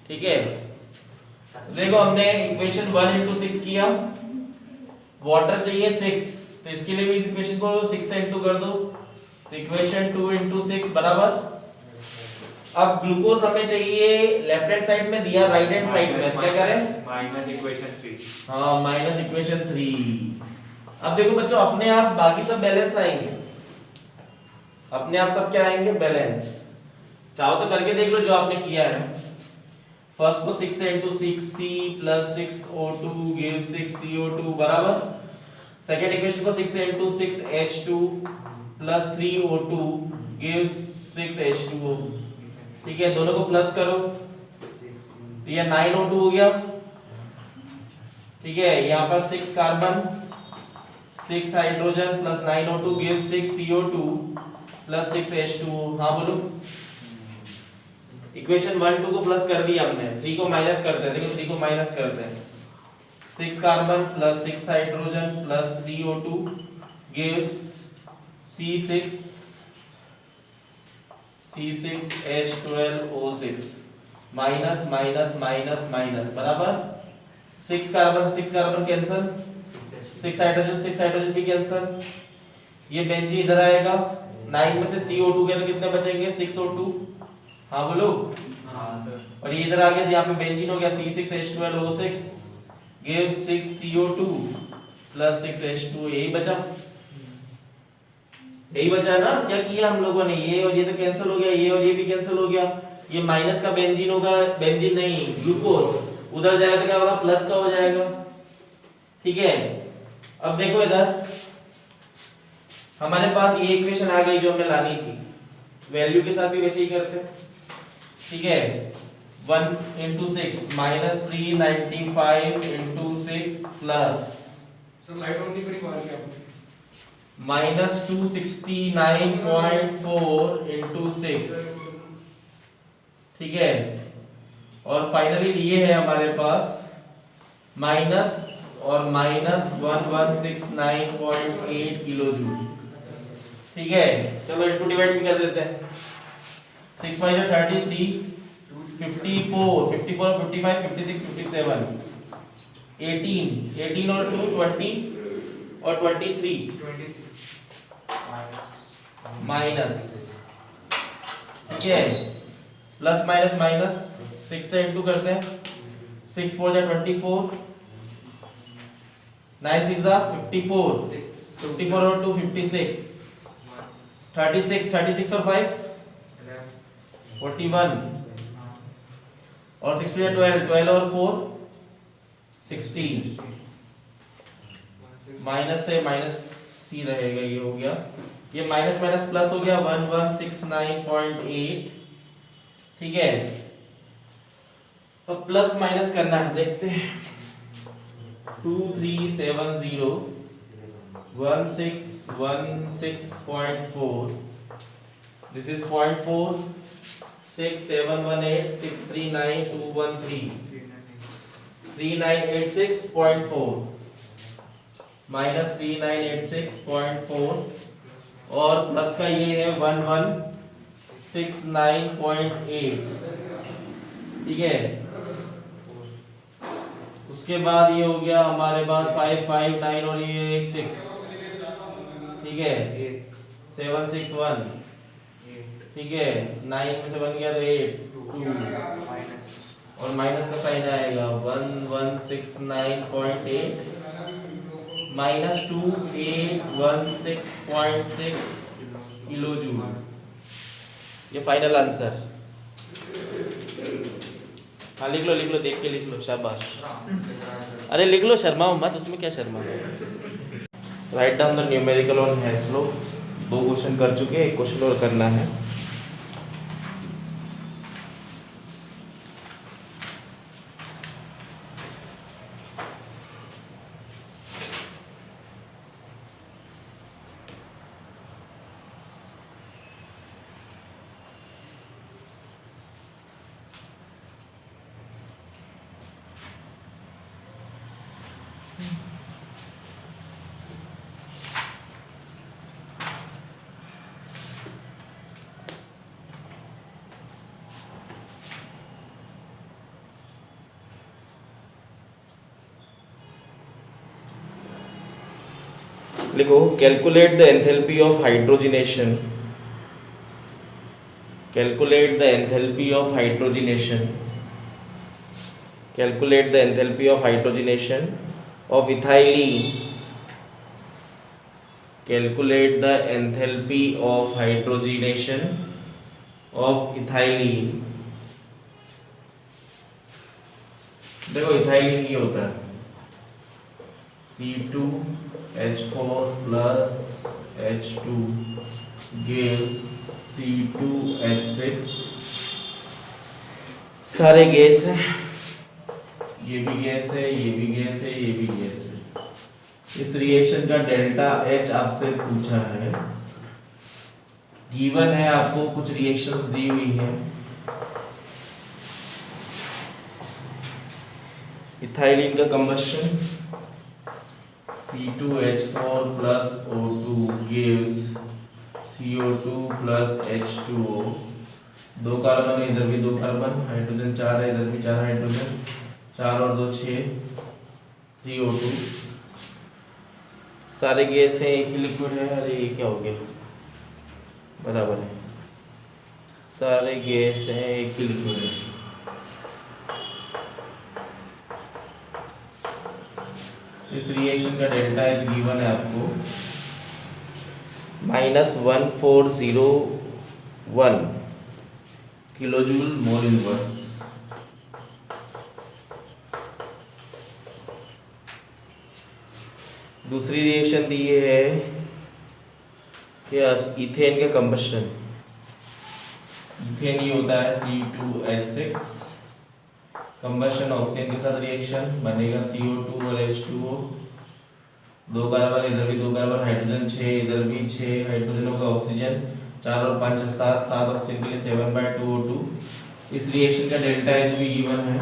ठीक है देखो हमने इक्वेशन 1 into 6 किया वाटर चाहिए 6 तो इसके लिए भी इस इक्वेशन को 6 से इंटू कर दो तो इक्वेशन 2 into 6 बराबर अब ग्लूकोज हमें चाहिए लेफ्ट हैंड साइड में दिया राइट हैंड साइड में क्या करें माइनस इक्वेशन 3 हाँ माइनस इक्वेशन 3 अब देखो बच्चों अपने आप बाकी सब बैलेंस आएंगे अपने आप सब क्या आएंगे बैलेंस चाहो तो करके देख लो जो आपने किया है फर्स्ट को 6 से into 6c plus 6o2 gives 6co2 बराबर सेकेंड इक्वेशन को 6 से into 6h2 plus 3o2 gives 6h2o ठीक है दोनों को प्लस करो तो ये 9o2 हो गया ठीक है यहाँ पर 6 carbon 6 hydrogen plus 9o2 gives 6co2 plus 6h2o हाँ बोलो इक्वेशन 1 2 को प्लस कर दिया हमने 3 को माइनस करते हैं देखो 3 को माइनस करते हैं 6 carbon plus 6 hydrogen plus 3o2 gives C6H12O6 minus minus minus minus बराबर 6 कार्बन कैंसिल 6 हाइड्रोजन भी कैंसिल ये बेंजीन इधर आएगा 9 में से 3O2 के तो कितने बचेंगे 6O2 हाँ बोलो हां सर और ये इधर आ गया यहाँ पे बेंजीन हो गया C6H12O6 gives 6CO2 plus 6H2 यही बचा ना क्या किया हम लोगों ने ये और ये तो कैंसिल हो गया ये और ये भी कैंसिल हो गया ये माइनस का बेंजीन होगा बेंजीन नहीं ग्लूकोज उधर जाएगा तो क्या होगा प्लस का हो जाएगा ठीक है अब देखो इधर हमारे पास ये इक्वेशन आ गई जो हमें लानी थी वैल्यू के साथ भी वैसे ही करते हैं ठीक है 1 into 6 minus 395 into 6 plus sir light on नहीं करी मार के आपने minus 269.4 into 6 ठीक है और फाइनली ये है हमारे पास माइनस और माइनस 1169.8 किलो जूल ठीक है चलो इनटू डिवाइड भी कर देते हैं 6 minus 33 54 54 55 56 57 18 और 2 20 और 23 माइनस ठीक है प्लस माइनस माइनस 6 से इंटू करते हैं 6 4 जा 24 9 6 जा 54 54 और 2 56 36 और 5 41 और 60 या 12 और 4 16 माइनस से माइनस सी रहेगा ये हो गया ये माइनस माइनस प्लस हो गया 1169.8 ठीक है तो प्लस माइनस करना है देखते हैं 2370 1616.4 this is 0.4 6718 639213 3986.4 माइनस 3986.4 और प्लस का ये है 1169.8 ठीक है उसके बाद ये हो गया हमारे पास 559 और ये 6 ठीक है 761 ठीक है 9 में से बन गया तो 8 2 और माइनस का साइन आएगा 1169.8 माइनस 2816.6 किलो जूल ये फाइनल आंसर हाँ लिख लो देख के लिख लो शाबाश अरे लिख लो शर्मा मत उसमें क्या शर्मा write down the numerical on Hess law 2 question कर चुके हैं, 1 क्वेश्चन और करना है। लिखो calculate the enthalpy of hydrogenation, calculate the enthalpy of hydrogenation, calculate the enthalpy of hydrogenation of ethylene, calculate the enthalpy of hydrogenation of ethylene. देखो ethylene ये होता है C2H4 plus H2 gives C2H6। सारे gas है, ये भी gas है, ये भी गैस है, ये भी गैस है। इस रिएक्शन का डेल्टा H आपसे पूछा है, गिवन है, आपको कुछ रिएक्शंस दी हुई है। इथाइलिन का combustion C2H4 plus O2 gives CO2 plus H2O। 2 carbon, इधर भी 2 कार्बन, हाइड्रोजन 4 है, इधर भी 4 हाइड्रोजन, 4 और 2 6, 3O2। सारे गैस हैं, एक ही लिक्विड है। अरे ये क्या हो गया, बराबर है, सारे गैस हैं, एक ही लिक्विड है। इस रिएक्शन का डेल्टा H गिवन है आपको -1401 किलोजूल मोल इनवर्स। दूसरी रिएक्शन दी है क्या, इथेन का कंबशन। इथेन ये होता है C2H6, कंबशन ऑक्सीजन के साथ रिएक्शन बनेगा CO2 और H2O। 2 कार्बन, इधर भी 2 कार्बन, हाइड्रोजन 6, इधर भी 6 हाइड्रोजनों का ऑक्सीजन, 4 और 5 7, 7 ऑक्सीजन के लिए 7/2O2। इस रिएक्शन का डेल्टा H भी गिवन है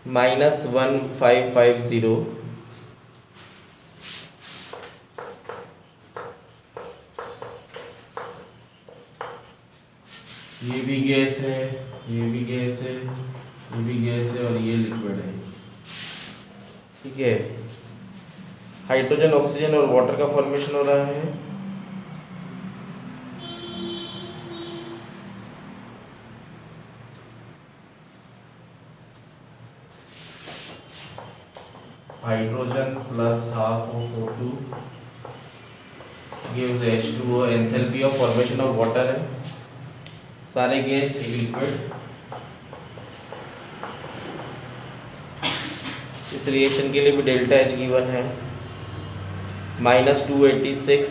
-1550। ये भी गैस है, ये भी गैस है, ये भी गैस है, और ये लिक्विड है। ठीक है, हाइड्रोजन, ऑक्सीजन और वाटर का फॉर्मेशन हो रहा है। Hydrogen plus half of O2 gives H2O। Enthalpy of formation of water है, सारे गैस एक लिक्विड। इस रिएक्शन के लिए भी डेल्टा H गिवन है -286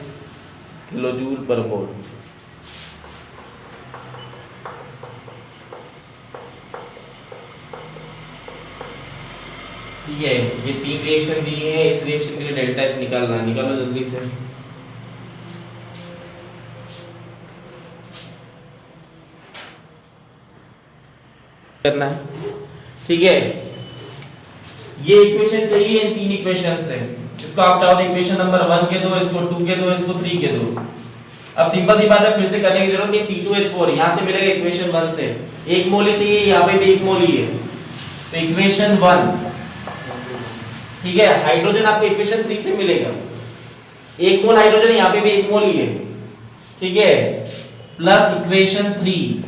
किलोजूल पर मोल। ठीक है, ये 3 रिएक्शन दी है। इस रिएक्शन के लिए डेल्टा H निकालना, निकालो जल्दी से। करना है, ठीक है। ये इक्वेशन चाहिए, इन 3 इक्वेशन से। इसको आप चाहो तो इक्वेशन नंबर 1 के दो, इसको 2 के दो, इसको 3 के दो। अब सिंपल सी बात है, फिर से करने की जरूरत नहीं। C2H4 यहां से मिलेगा इक्वेशन 1 से, 1 मोल ही चाहिए, यहां पे भी 1 मोल ही है, तो इक्वेशन 1। ठीक है, हाइड्रोजन आपको इक्वेशन 3 से मिलेगा, 1 मोल हाइड्रोजन, यहां पे भी 1 मोल ही है। ठीक है, प्लस इक्वेशन 3।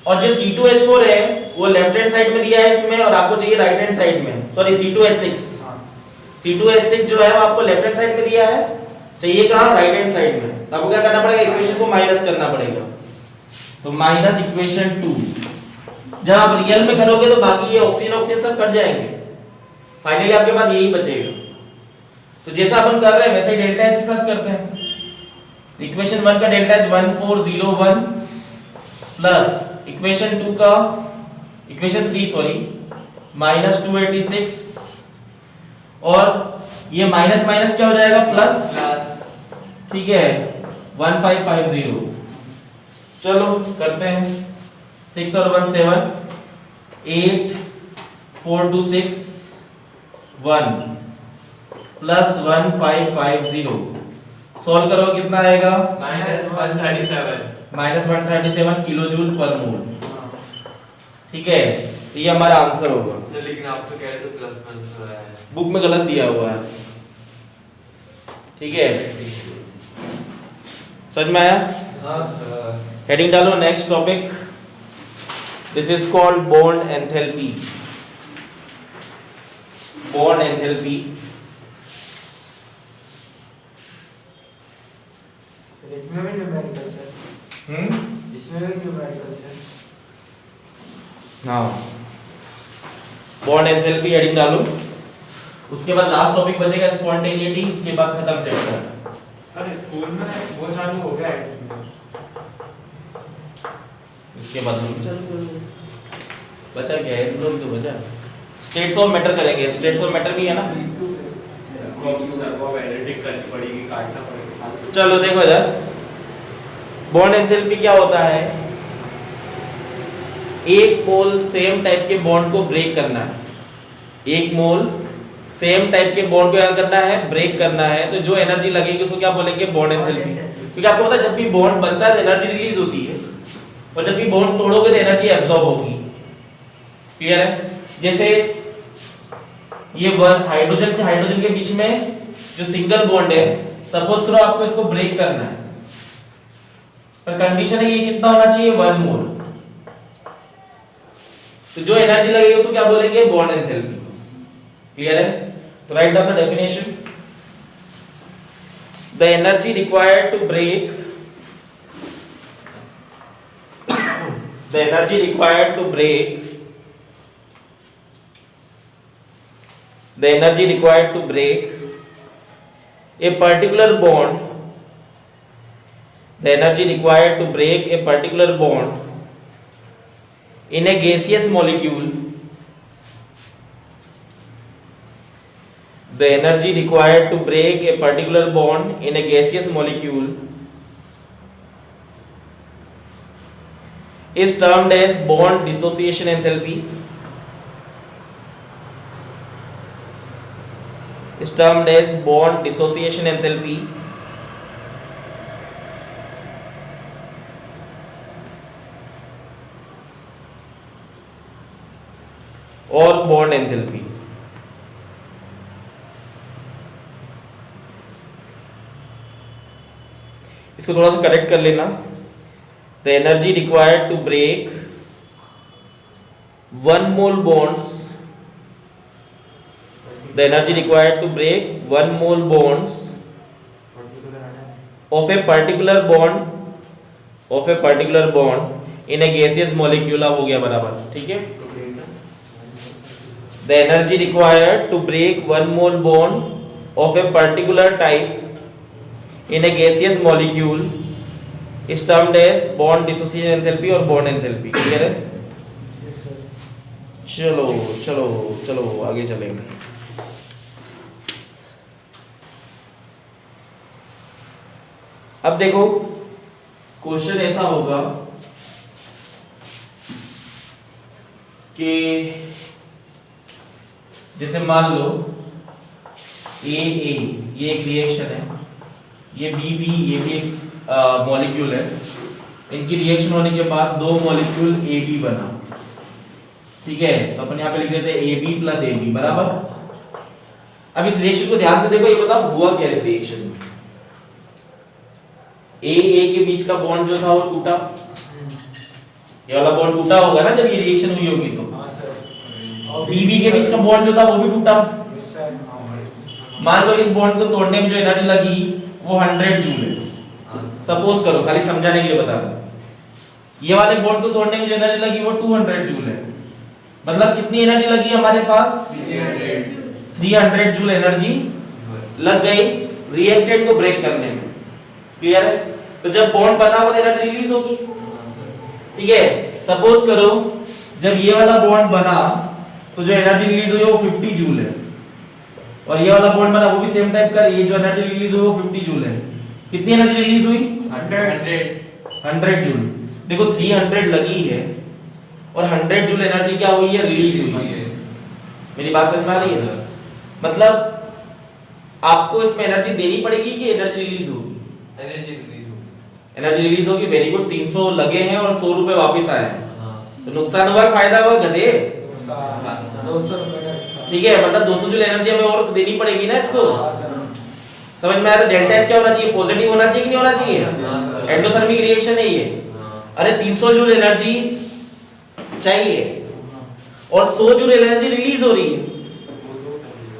और जो C2H4 है वो लेफ्ट हैंड साइड में दिया है इसमें, और आपको चाहिए राइट हैंड साइड में। सॉरी, C2H6, C2H6 जो है वो आपको लेफ्ट हैंड साइड में दिया है, चाहिए कहां, राइट हैंड साइड में। तो आपको क्या करना पड़ेगा, इक्वेशन को माइनस करना पड़ेगा, तो माइनस इक्वेशन 2। जब आप रियल में करोगे तो बाकी ये ऑक्सीजन ऑक्सीजन सब कट जाएंगे, फाइनली आपके पास यही बचेगा। तो जैसा अपन कर रहे हैं वैसे ही डेल्टा एच के साथ करते हैं। इक्वेशन 1 का डेल्टा एच 1401 प्लस इक्वेशन 2 का इक्वेशन 3 सॉरी -286 और ये माइनस माइनस क्या हो जाएगा प्लस, ठीक है 1550। चलो करते हैं 6 और 1 7 8 4 2 6 1 प्लस 1550 सॉल्व करो कितना आएगा -137 किलोजूल पर मोल। ठीक है तो ये हमारा आंसर होगा। तो लेकिन आप तो कह रहे थे प्लस माइनस हो रहा है, बुक में गलत दिया हुआ है। ठीक है समझ में आया? हेडिंग डालो next topic. This is called bond enthalpy. Bond enthalpy इसमें भी न्यूमेरिकल सर, इसमें भी न्यूमेरिकल सर। हाँ बॉन्ड एंथैल्पी हेडिंग डालो। उसके बाद लास्ट टॉपिक बचेगा स्पॉन्टेनिटी, उसके बाद खत्म चैप्टर। सर स्कूल में वो चालू हो गया है इसमें, उसके बाद हम चालू करेंगे। बचा क्या है तुम लोग तो बचा स्टेट्स ऑफ मैटर करेंगे। स्टेट्स ऑफ मैटर भी है ना, सर को एडिटिंग करनी पड़ेगी, काटना पड़ेगा। चलो देखो यार बॉन्ड एंथैल्पी क्या होता है। एक मोल सेम टाइप के बॉन्ड को ब्रेक करना है। एक मोल सेम टाइप के बॉन्ड को क्या करना है, ब्रेक करना है। तो जो एनर्जी लगेगी उसको क्या बोलेंगे, बॉन्ड एंथैल्पी। क्योंकि आपको पता है जब भी बॉन्ड बनता है तो एनर्जी रिलीज होती है, और जब भी बॉन्ड तोड़ोगे तो एनर्जी एब्जॉर्ब होगी। क्लियर है? जैसे ये हाइड्रोजन के बीच में जो सिंगल बॉन्ड है, सपोज करो आपको इसको ब्रेक करना है, पर कंडीशन है ये कितना होना चाहिए, 1 मोल। तो जो एनर्जी लगेगी उसको क्या बोलेंगे, बॉन्ड एंथैल्पी। क्लियर है? तो write down the definition. The energy required to break the energy required to break a particular bond, the energy required to break a particular bond in a gaseous molecule, the energy required to break a particular bond in a gaseous molecule is termed as bond dissociation enthalpy. Is termed as bond dissociation enthalpy. और bond enthalpy। इसको थोड़ा सा correct कर लेना। The energy required to break 1 mole bonds, the energy required to break 1 mole bonds of a particular bond in a gaseous molecule। अब हो गया बराबर, ठीक है। The energy required to break 1 mole bond of a particular type in a gaseous molecule is termed as bond dissociation enthalpy और bond enthalpy। Clear है? चलो चलो चलो आगे चलेंगे। अब देखो क्वेश्चन ऐसा होगा कि जैसे मान लो ये एक रिएक्शन है, ये बी ये भी एक मॉलिक्यूल है। इनकी रिएक्शन होने के बाद 2 मॉलिक्यूल ए बी बना। ठीक है, तो अपन यहाँ पे लिख देते हैं A B plus A B बराबर। अब इस रिएक्शन को ध्यान से देखो, ये बताओ हुआ क्या इस रिएक्शन में। ए के बीच का बॉन्ड जो था वो टूटा, ये वाला बॉन्ड टूटा होगा ना जब ये रिएक्शन हुई होगी तो। बी के बीच का बॉन्ड जो था वो भी टूटा। मान लो इस बॉन्ड को तोड़ने में जो एनर्जी लगी वो 100 जूल है। सपोज करो, खाली समझाने के लिए बता रहा। ये वाले बॉन्ड को तोड़ने में जो एनर्जी लगी वो 200 जूल है। मतलब कितनी एनर्जी लगी हमारे पास, 300 जूल एनर्जी लग गई रिएक्टेंट को ब्रेक करने में। क्लियर है? तो जब बॉन्ड बना वो एनर्जी रिलीज होगी। ठीक है, सपोज करो जब ये वाला बॉन्ड बना तो जो एनर्जी रिलीज हुई वो 50 जूल है, और ये वाला बॉन्ड बना वो भी सेम टाइप का, ये जो एनर्जी रिलीज हुई वो 50 जूल है। कितनी एनर्जी रिलीज हुई? 100 जूल। देखो 300 लगी है और 100 जूल एनर्जी क्या हुई है? रिलीज हुई है। मेरी बात समझ में आ रही है? मतलब आपको इसमें एनर्जी देनी पड़ेगी कि एनर्जी रिलीज होगी? एनर्जी रिलीज होगी। Very good. 300 लगे हैं और 100 रुपए वापस आए हैं, तो नुकसान हुआ फायदा हुआ? गधे। 200 रुपए। ठीक है, मतलब 200 जूल एनर्जी हमें और देनी पड़ेगी ना इसको। समझ में आया? तो डेल्टा एच क्या होना चाहिए? पॉजिटिव होना चाहिए कि नहीं होना चाहिए? एंडोथर्मिक रिएक्शन है ये। अरे 300 जूल एनर्जी चाहिए और 100 जूल एनर्जी रिलीज हो रही है,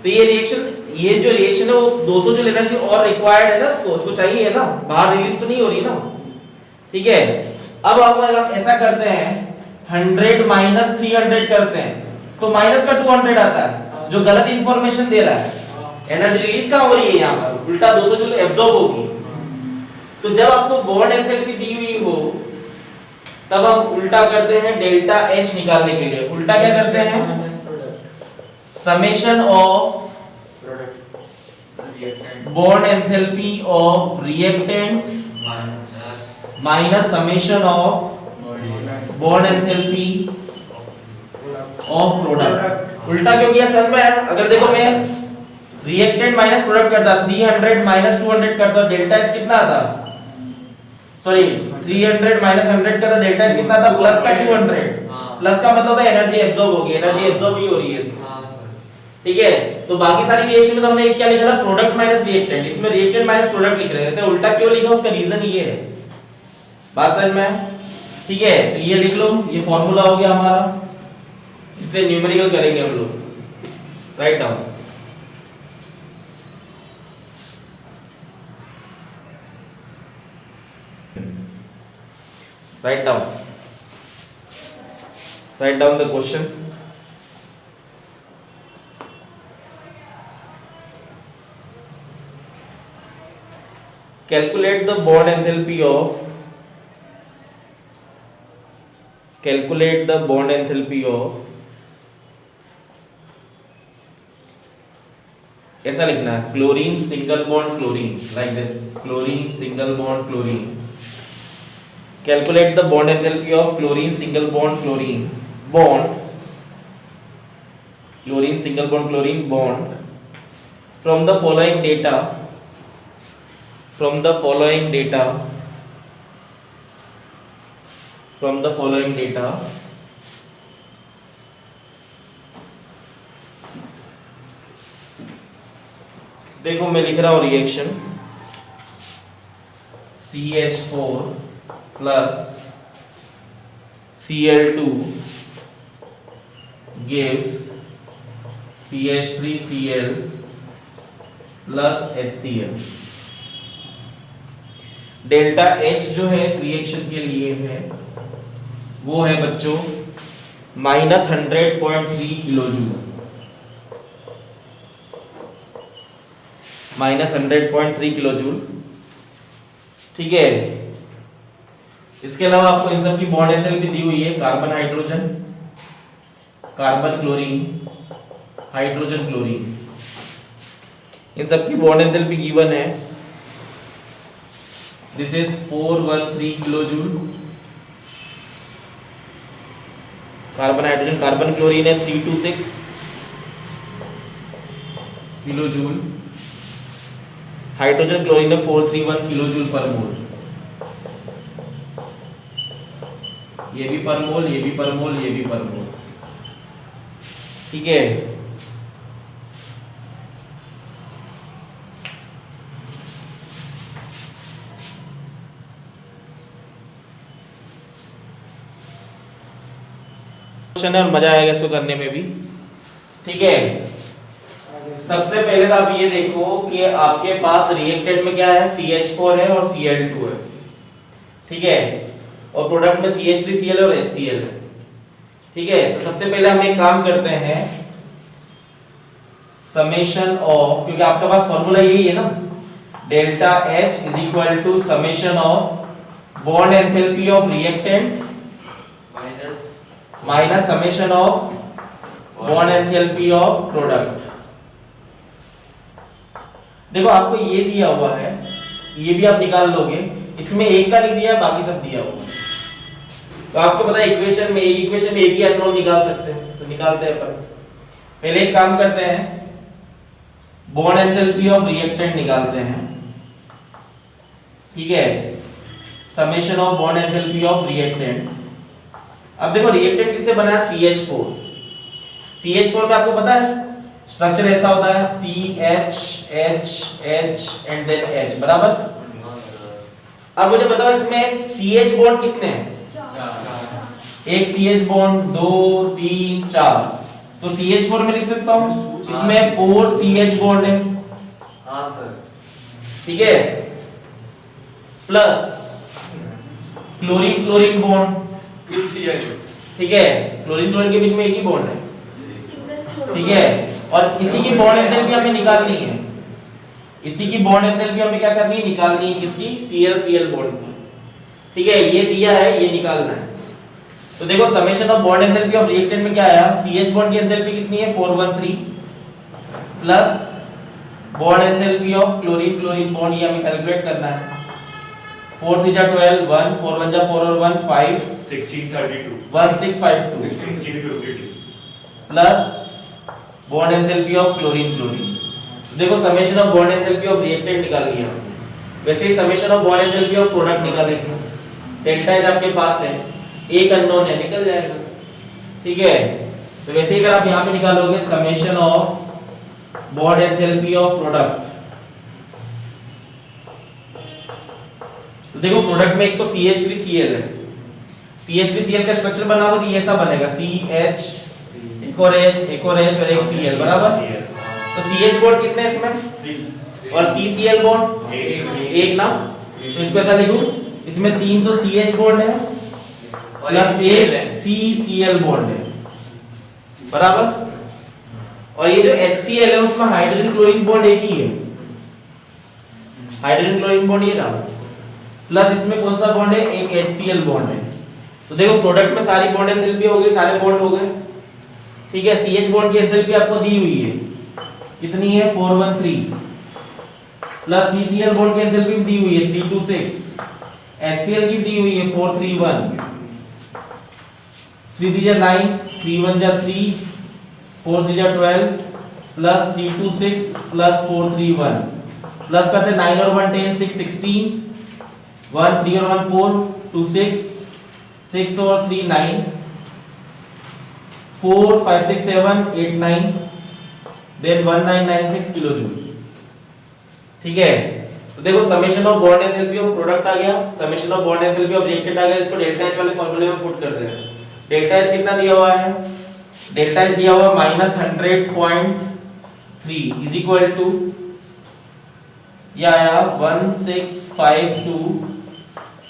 तो ये रिएक्शन, ये जो रिएक्शन है वो 200 जूल एनर्जी और रिक्वायर्ड है ना, उसको चाहिए ना, बाहर रिलीज तो नहीं हो रही ना। ठीक है, अब हम ऐसा करते हैं 100 माइनस 300 करते हैं तो माइनस का 200 आता है, जो गलत इंफॉर्मेशन दे रहा है। एनर्जी रिलीज कहां हो रही है? यहाँ पर उल्टा 200 जूल एब्जॉर्ब होगी। तो जब आपको बॉन्ड एंथैल्पी दी हुई हो तब हम उल्टा करते हैं डेल्टा एच निकालने के लिए। उल्टा क्या करते हैं? Summation of bond enthalpy of reactant minus summation of bond enthalpy of product. उल्टा क्यों किया सर? मैं अगर देखो मैं रिएक्टेंट माइनस प्रोडक्ट करता, 300 माइनस 200 करता, डेल्टा एच कितना आता? सॉरी 300 माइनस 100 का, तो डेल्टा एच कितना था? प्लस का 200। प्लस का मतलब है एनर्जी एब्जॉर्ब होगी, एनर्जी एब्जॉर्ब ही हो रही है इसमें। ठीक है, तो बाकी सारी रिएक्शन में तो हमने क्या लिखा था? Product minus reactant. इसमें रिएक्टेंट माइनस प्रोडक्ट लिख रहे हैं। ऐसे उल्टा क्यों लिखा? उसका रीजन ये है। बात समझ में? ठीक है, तो ये लिख लो, ये फॉर्मूला हो गया हमारा। इससे न्यूमेरिकल करेंगे हम लोग। Write down. Write down the question. Calculate the bond enthalpy of ऐसा लिखना है, chlorine single bond chlorine, like this, chlorine single bond chlorine. Calculate the bond enthalpy of chlorine single bond chlorine bond from the following data देखो मैं लिख रहा हूं reaction CH4 plus Cl2 gives CH3Cl plus HCl। Delta H जो है इस reaction के लिए है वो है बच्चों -100.3 किलोजूल, -100.3 किलोजूल। ठीक है, इसके अलावा आपको इन सब की बॉन्ड एंथैल्पी दी हुई है। Carbon hydrogen, carbon chlorine, hydrogen chlorine, इन सब की बॉन्ड एंथैल्पी गिवन है। This is 413 kilojoule. Carbon hydrogen, carbon chlorine है 326 किलोजूल, हाइड्रोजन क्लोरीन है 431 किलोजूल पर मोल। ये भी पर मोल, ये भी पर मोल, ये भी पर मोल। ठीक है, क्वेश्चन है और मजा आएगा इसको करने में भी। ठीक है, सबसे पहले तो आप ये देखो कि आपके पास रिएक्टेंट में क्या है? CH4 है और Cl2 है। ठीक है, और प्रोडक्ट में CH3Cl और HCl है। ठीक है, तो सबसे पहले हम एक काम करते हैं, समेशन ऑफ, क्योंकि आपके पास फॉर्मूला यही है ना, delta H is equal to summation of bond enthalpy of reactant minus summation of bond enthalpy of product. देखो आपको ये दिया हुआ है, ये भी आप निकाल लोगे, इसमें एक का नहीं दिया है, बाकी सब दिया हुआ है। तो आपको पता है इक्वेशन में एक ही अननोन निकाल सकते हैं, तो निकालते हैं अपन। पहले एक काम करते हैं, बॉन्ड एंथैल्पी ऑफ रिएक्टेंट निकालते हैं, ठीक है, summation of bond enthalpy of reactant. अब देखो रिएक्टेंट किससे बना है, CH4। CH4 में आपको पता है स्ट्रक्चर ऐसा होता है, CH H H and then H, बराबर। अब मुझे बताओ इसमें CH बॉन्ड कितने हैं, एक CH बॉन्ड, 2 3 4, तो CH4 में लिख सकता हूं, इसमें 4 CH बॉन्ड है, हाँ सर, ठीक है, प्लस क्लोरीन क्लोरीन बॉन्ड, ठीक है, क्लोरीन क्लोरीन के बीच में एक ही बॉन्ड है, ठीक है, और इसी की बॉन्ड एंथैल्पी हमें निकालनी है, इसी की बॉन्ड एंथैल्पी हमें क्या करनी है, निकालनी है, किसकी, Cl Cl बॉन्ड की, ठीक है, ये दिया है, ये निकालना है। तो देखो summation of bond enthalpy of reactant में क्या आया, CH बॉन्ड की एंथैल्पी कितनी है 413 plus bond enthalpy of chlorine chlorine bond, ये हमें कैलकुलेट करना है, 4 3 जा 12, 1 4 1 जा 4 और 1 5 1632 1652 1652 plus bond enthalpy of chlorine chlorine. देखो summation of bond enthalpy of reactant निकाल लिया, वैसे ही summation of bond enthalpy of product निकालेंगे। डेल्टा H आपके पास है, एक अननोन है, निकल जाएगा, ठीक है। तो वैसे ही अगर आप यहां पे निकालोगे summation of bond enthalpy of product, तो देखो प्रोडक्ट में एक तो CH3Cl है, CH3Cl का स्ट्रक्चर बना हुआ ये ऐसा बनेगा, CH एक और H और एक Cl, बराबर। तो CH बॉन्ड कितने हैं इसमें, और CCl बॉन्ड एक ना, तो इसको ऐसा लिखूं, इसमें 3 तो CH बॉन्ड है प्लस एक CCl बॉन्ड है, बराबर। और ये जो HCl है उसमें हाइड्रोजन क्लोरीन बॉन्ड एक ही है, हाइड्रोजन क्लोरीन बॉन्ड ये था, प्लस इसमें कौन सा बॉन्ड है, एक HCl बॉन्ड है। तो देखो प्रोडक्ट में सारी बॉन्ड एंथैल्पी हो गई, सारे बॉन्ड हो गए, ठीक है। CH बॉन्ड की एंथैल्पी आपको दी हुई है, कितनी है 413 प्लस CCl बॉन्ड की एंथैल्पी दी हुई है 326, HCl की दी हुई है 431, 3 3 9, 3 1 3, 4 3 12 प्लस 326 प्लस 431 प्लस करते 9 और 1 10, 6 16, 1 3 और 1 4, 2 6, 6 और 3 9, 4 5 6 7 8 9, देन 1996 किलो जूल, ठीक है। तो देखो summation of bond enthalpy of product आ गया, summation of bond enthalpy of reactant आ गया, इसको डेल्टा H वाले फार्मूले में पुट कर दें। डेल्टा H कितना दिया हुआ है, डेल्टा H दिया हुआ -100.3 इज इक्वल टू या 1652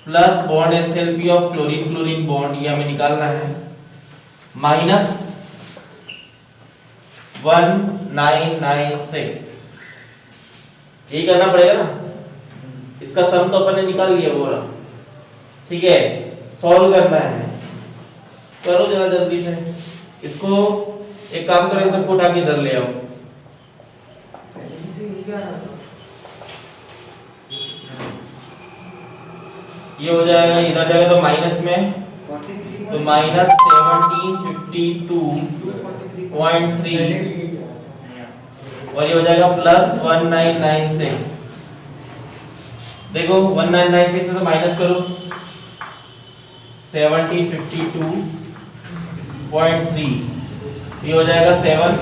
plus bond enthalpy of chlorine chlorine bond, ये हमें निकालना है, माइनस 1996, यही करना पड़ेगा ना, इसका सम तो अपन ने निकाल लिया पूरा, ठीक है। सॉल्व करना है, करो जरा जल्दी से इसको, एक काम करो सबको उठा के इधर ले आओ, ये हो जाएगा, इधर जाएगा तो माइनस में, तो माइनस 1752.3 और ये हो जाएगा प्लस 1996। देखो 1996 में तो माइनस करो 1752.3, ये हो जाएगा 7,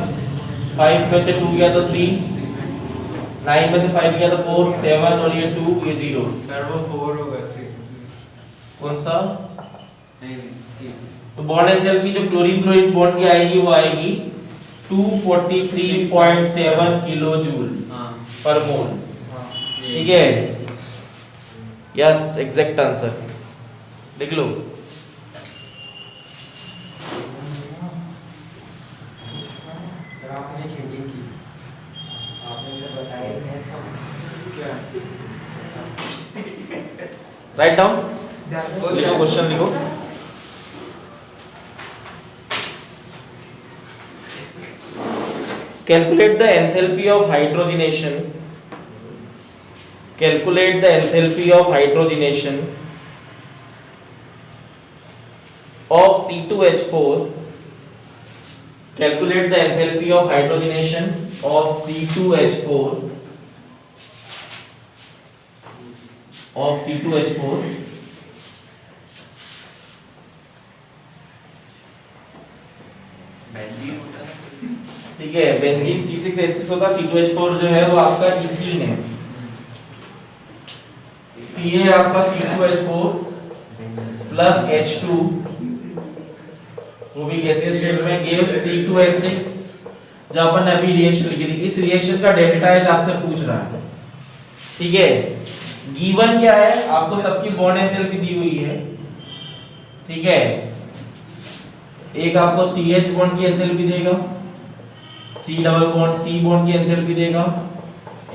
5 में से 2 गया तो 3, 9 में से 5 गया तो 4, 7 और ये 2, ये 0, सर वो 4 होगा 3, कौन सा, नहीं 3, तो बॉन्ड एंथैल्पी जो क्लोरीन क्लोरीन बॉन्ड की आएगी वो आएगी 243.7 किलो जूल हाँ पर मोल, हाँ, ठीक है। यस एग्जैक्ट आंसर लिख लो। आपने चीटिंग की। राइट डाउन, ध्यान लिखो क्वेश्चन लिखो। Calculate the enthalpy of hydrogenation. Calculate the enthalpy of hydrogenation of C2H4. Calculate the enthalpy of hydrogenation of C2H4 benzene होता है। ठीक है, बेंजीन C6H6 होता है, C2H4 जो है वो आपका इथीन है। तो ये आपका C2H4 प्लस H2 वो भी गैसियस स्टेट में गिव C2H6, जो अपन ने अभी रिएक्शन लिखी थी। इस रिएक्शन का डेल्टा H आपसे पूछ रहा है, ठीक है। गिवन क्या है, आपको सबकी बॉन्ड एंथैल्पी दी हुई है, ठीक है। एक आपको CH बॉन्ड की एंथैल्पी देगा, C double bond C bond की एंथैल्पी देगा,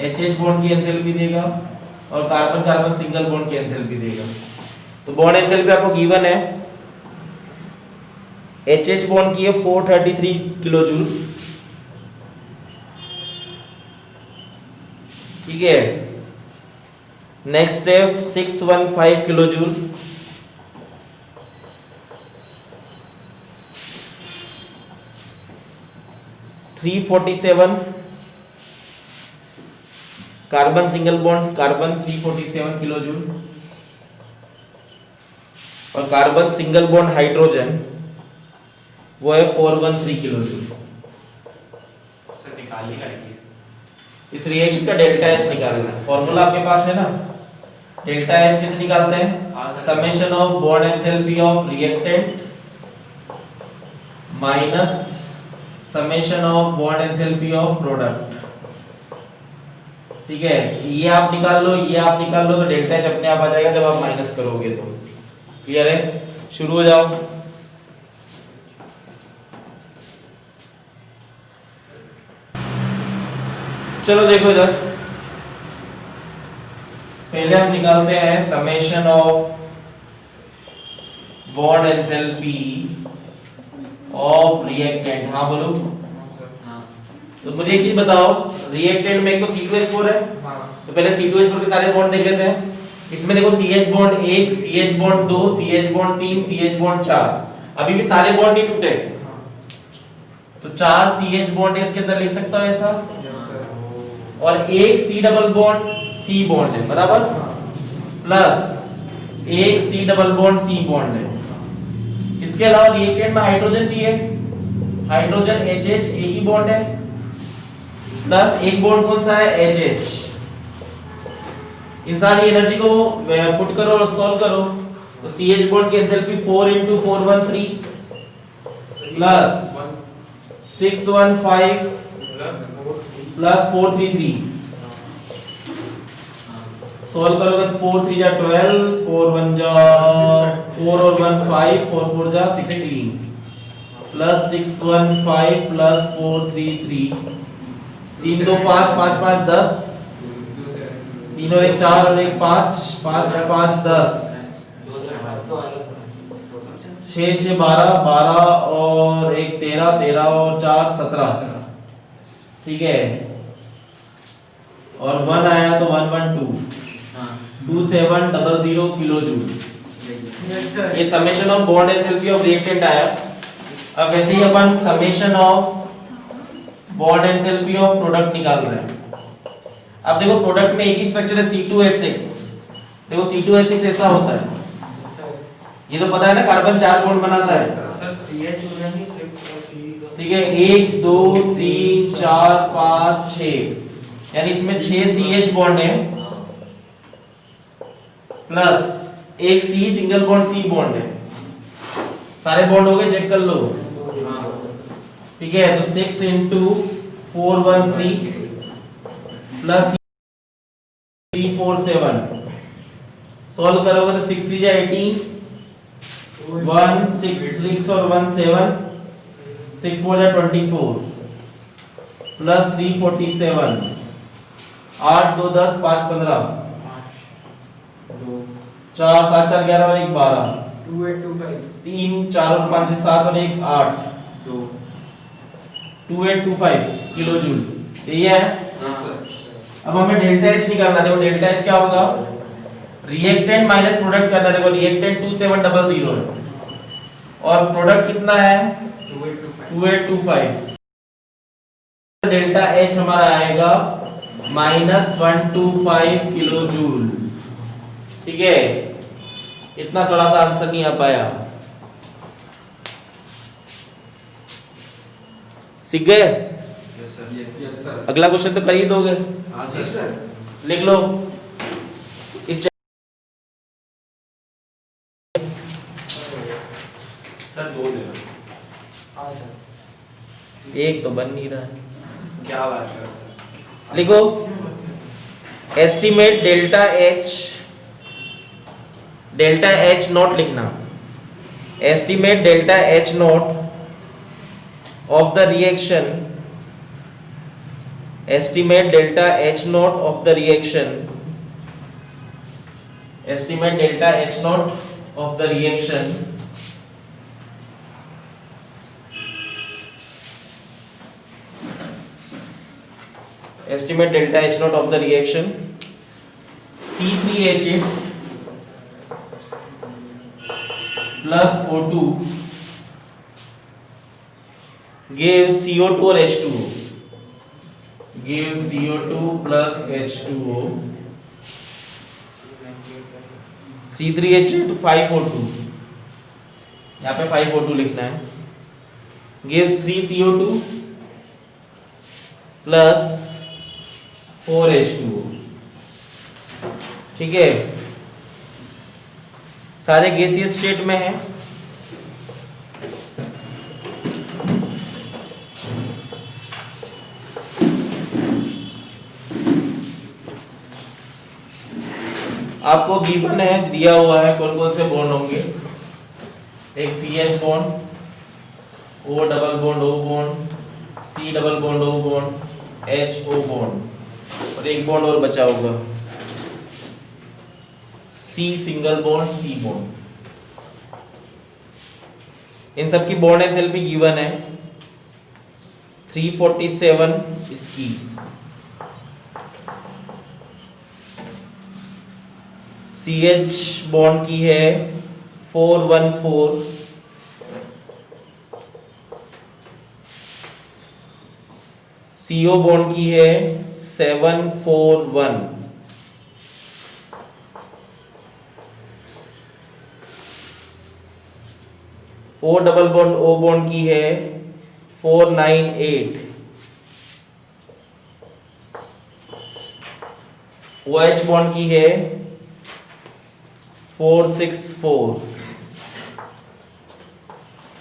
HH बॉन्ड की एंथैल्पी देगा, और कार्बन कार्बन सिंगल बॉन्ड की एंथैल्पी देगा। तो बॉन्ड एंथैल्पी आपको गिवन है, HH बॉन्ड की है 433 किलो जूल, ठीक है। नेक्स्ट है 615 kilo joule, carbon single bond carbon 347 kilo joule, और कार्बन सिंगल बॉन्ड हाइड्रोजन वो है 413 किलो जूल। सर निकालनी है। इस रिएक्शन का डेल्टा H निकालना है। फॉर्मूला आपके पास है ना, डेल्टा H कैसे निकालते हैं? Summation of bond enthalpy of reactant minus summation of bond enthalpy of product, ठीक है। ये आप निकाल लो, ये आप निकाल लो, तो डेल्टा H अपने आप आ जाएगा जब आप माइनस करोगे तो। क्लियर है? शुरू हो जाओ। चलो देखो इधर, पहले हम निकालते हैं summation of bond enthalpy of reactant. हाँ बोलो। तो मुझे एक चीज बताओ, रिएक्टेंट में एक तो C2H4 है, तो पहले C2H4 के सारे बॉन्ड देख लेते हैं। इसमें देखो CH bond 1, CH bond 2, CH bond 3, CH bond 4, अभी भी सारे बॉन्ड नहीं टूटे, तो 4 CH बॉन्ड इसके अंदर लिख सकता हूं ऐसा, और एक C double bond C bond है, बराबर, प्लस एक C double bond C bond है। इसके अलावा रिएक्टेंट में हाइड्रोजन भी है, हाइड्रोजन HH एक ही बॉन्ड है, प्लस एक बॉन्ड कौन सा है? HH। इन सारी एनर्जी को पुट करो और सॉल्व करो, तो CH बॉन्ड की एंथैल्पी 4 × 413 प्लस 615 प्लस 433, सॉल्व करोगे तो 4 3 जा 12, 4 1 जा 4 और 1 5, 4 4 जा 16 प्लस 615 प्लस 433, 3 2 5 5 5 10, 3 और 1 4 और 1 5, 5 5 10, 6 6 12, 12 और 1 13, 13 और 4 17, ठीक है। और 1 आया तो 112 2700 किलो जूल। ये summation of bond enthalpy of reactant आया। अब वैसे ही अपन summation of bond enthalpy of product निकाल रहे हैं। अब देखो प्रोडक्ट में एक ही स्ट्रक्चर है C2H6, देखो C2H6 ऐसा होता है, ये तो पता है ना, कार्बन 4 बॉन्ड बनाता है, ठीक है। 1 2 3 4 5 6, यानी इसमें 6 CH बॉन्ड है, प्लस एक C single bond C bond है। सारे बॉन्ड हो गए, चेक कर लो, ठीक है। तो 6 × 413 प्लस 347, सॉल्व करोगे तो 6 3 जा 18, 1 6 6 और 1 7, 6 4 जा 24 प्लस 347, 8 2 10 5 15 4 7 4 11 और 1 12 2825 3 4 और 5 7 और 1 8 2 2825 किलो जूल। यही है। हाँ सर। अब हमें डेल्टा एच निकालना। देखो डेल्टा एच क्या होगा, रिएक्टेंट माइनस प्रोडक्ट करना। देखो रिएक्टेंट 2700 है और प्रोडक्ट कितना है 2825। डेल्टा एच हमारा आएगा -125 किलो जूल। ठीक है, इतना थोड़ा सा आंसर नहीं आ पाया। सीख गए? Yes sir. Yes sir. अगला क्वेश्चन तो कर ही दोगे। हाँ सर। लिख लो इस सर 2 दे दो। हाँ सर। एक तो बन नहीं रहा है। क्या बात कर रहे हो? लिखो एस्टिमेट डेल्टा एच नॉट लिखना। Estimate delta H not of the reaction. Estimate delta H not of the reaction. Estimate delta H not of the reaction estimate delta H naught of the reaction C3H8 plus O2 gives CO2 or H2O, gives CO2 plus H2O, C3H8 5O2, यहाँ पे 5O2 लिखना है, gives 3CO2 plus 4H2O। ठीक है, सारे gaseous state में है। आपको गिवन है, दिया हुआ है कौन कौन से बॉन्ड होंगे। एक CH bond, O double bond O bond, C double bond O bond, HO bond और एक बॉन्ड और बचा होगा C single bond C bond. इन सब की बॉन्ड एंथैल्पी गिवन है 347 इसकी, CH बॉन्ड की है 414, CO बॉन्ड की है 741, O double bond O bond की है 498, OH बॉन्ड की है 464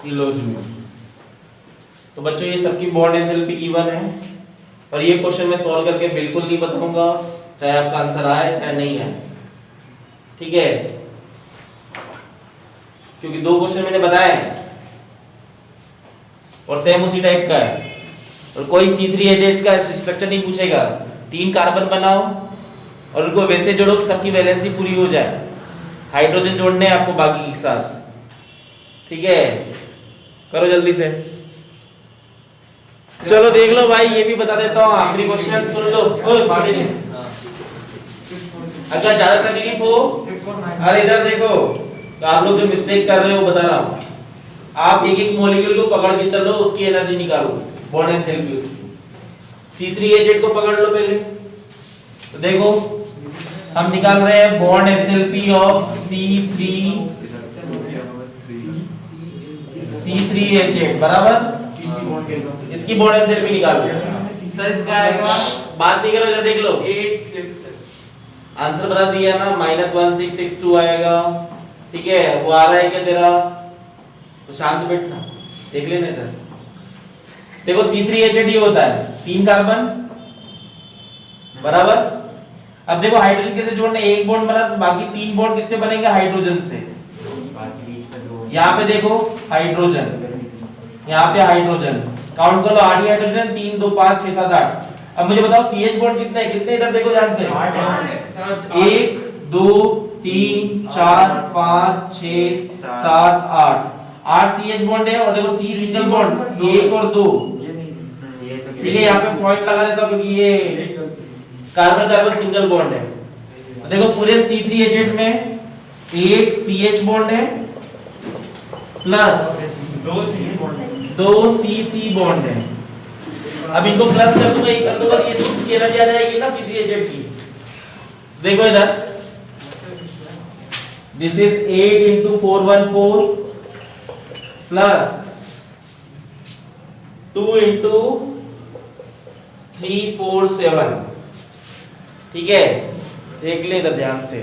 किलो जूल। तो बच्चों ये सबकी बॉन्ड एंथैल्पी गिवन है और ये क्वेश्चन मैं सॉल्व करके बिल्कुल नहीं बताऊंगा, चाहे आपका आंसर आए चाहे नहीं आए। ठीक है, क्योंकि 2 क्वेश्चन मैंने बताए और सेम उसी टाइप का है और कोई C3H8 का स्ट्रक्चर नहीं पूछेगा। 3 कार्बन बनाओ और उनको वैसे जोड़ो कि सबकी वैलेंसी पूरी हो जाए। हाइड्रोजन जोड़ने हैं आपको बाकी के साथ। ठीक है, करो जल्दी से। चलो देख लो भाई, ये भी बता देता हूँ, आखिरी क्वेश्चन सुन लो। बाकी नहीं, अगर ज्यादा तकलीफ हो, अरे इधर देखो, तो आप लोग जो मिस्टेक कर रहे हो बता रहा हूँ। आप एक एक मॉलिक्यूल को पकड़ के चलो, उसकी एनर्जी निकालो, बॉन्ड एंथैल्पी उसकी। C3H8 को पकड़ लो पहले, तो देखो हम निकाल रहे हैं बॉन्ड एंथैल्पी ऑफ C3H8 बराबर। इसकी बॉन्ड एंथैल्पी निकालो। सर इसका आएगा बात नहीं करो, इधर देख लो, 866। आंसर बता दिया ना, -1662 आएगा। ठीक है, वो आ रहा है क्या तेरा, तो शांत बैठना, देख लेना इधर। देखो C3H8 ये होता है 3 कार्बन बराबर। अब देखो हाइड्रोजन कैसे जोड़ने, एक बॉन्ड बना तो बाकी 3 बॉन्ड किससे बनेंगे, हाइड्रोजन से। यहाँ पे देखो हाइड्रोजन, यहाँ पे हाइड्रोजन, काउंट कर लो 8 हाइड्रोजन, 3 2 5 6 7 8। अब मुझे बताओ CH बॉन्ड कितने हैं, कितने इधर देखो ध्यान से, 1 2 3 4 5 6 7 8 CH बॉन्ड है। और देखो C सिंगल बॉन्ड 1 और 2, ये नहीं, ये तो ठीक है, यहाँ पे पॉइंट लगा देता हूं क्योंकि ये कार्बन कार्बन सिंगल बॉन्ड है। तो देखो पूरे C3H8 में 8 CH बॉन्ड है प्लस 2 CC बॉन्ड है। अब इनको प्लस कर दूंगा, ये कर दूंगा, ये इसकी एनर्जी आ जाएगी ना C3H8 की। देखो इधर, this is 8 into 414 plus 2 into 347, ठीक है। देख ले इधर ध्यान से,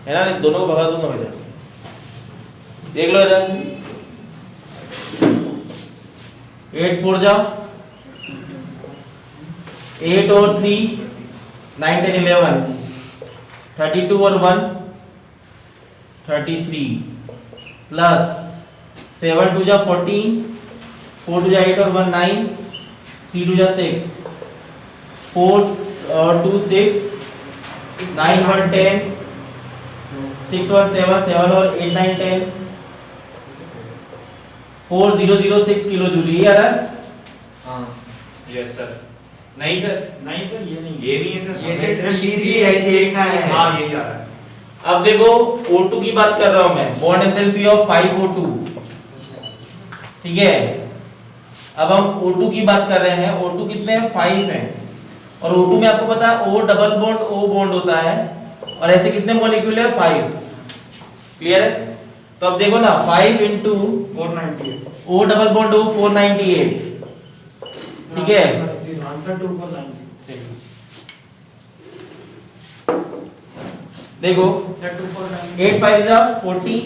है ना, दोनों को भगा दूंगा मैं इधर से। देख लो इधर, 8 4 जा 8 और 3 9 10 11 32 और 1 33 प्लस 7 2 जा 14 4 2 जा 8 और 1 9 3 2 जा 6 4 और 2 6 9 1 10 6 1 7 7 और 8 9 10 4006 किलो जूल। ये आ रहा है? हाँ यस सर। नहीं सर, नहीं सर, ये नहीं, ये नहीं है सर। ये सिर्फ C3H8 का है। हाँ यही आ रहा है। अब देखो O2 की बात कर रहा हूं मैं, बॉन्ड एंथैल्पी ऑफ 5O2, ठीक है। अब हम O2 की बात कर रहे हैं, O2 कितने हैं, 5 हैं। और O2 में आपको पता है O double bond O bond होता है, और ऐसे कितने मॉलिक्यूल है, 5। क्लियर है? तो अब देखो ना, 5 into 498 O double bond O 498, ठीक है। आंसर 2490। देखो 8 5 जा 40,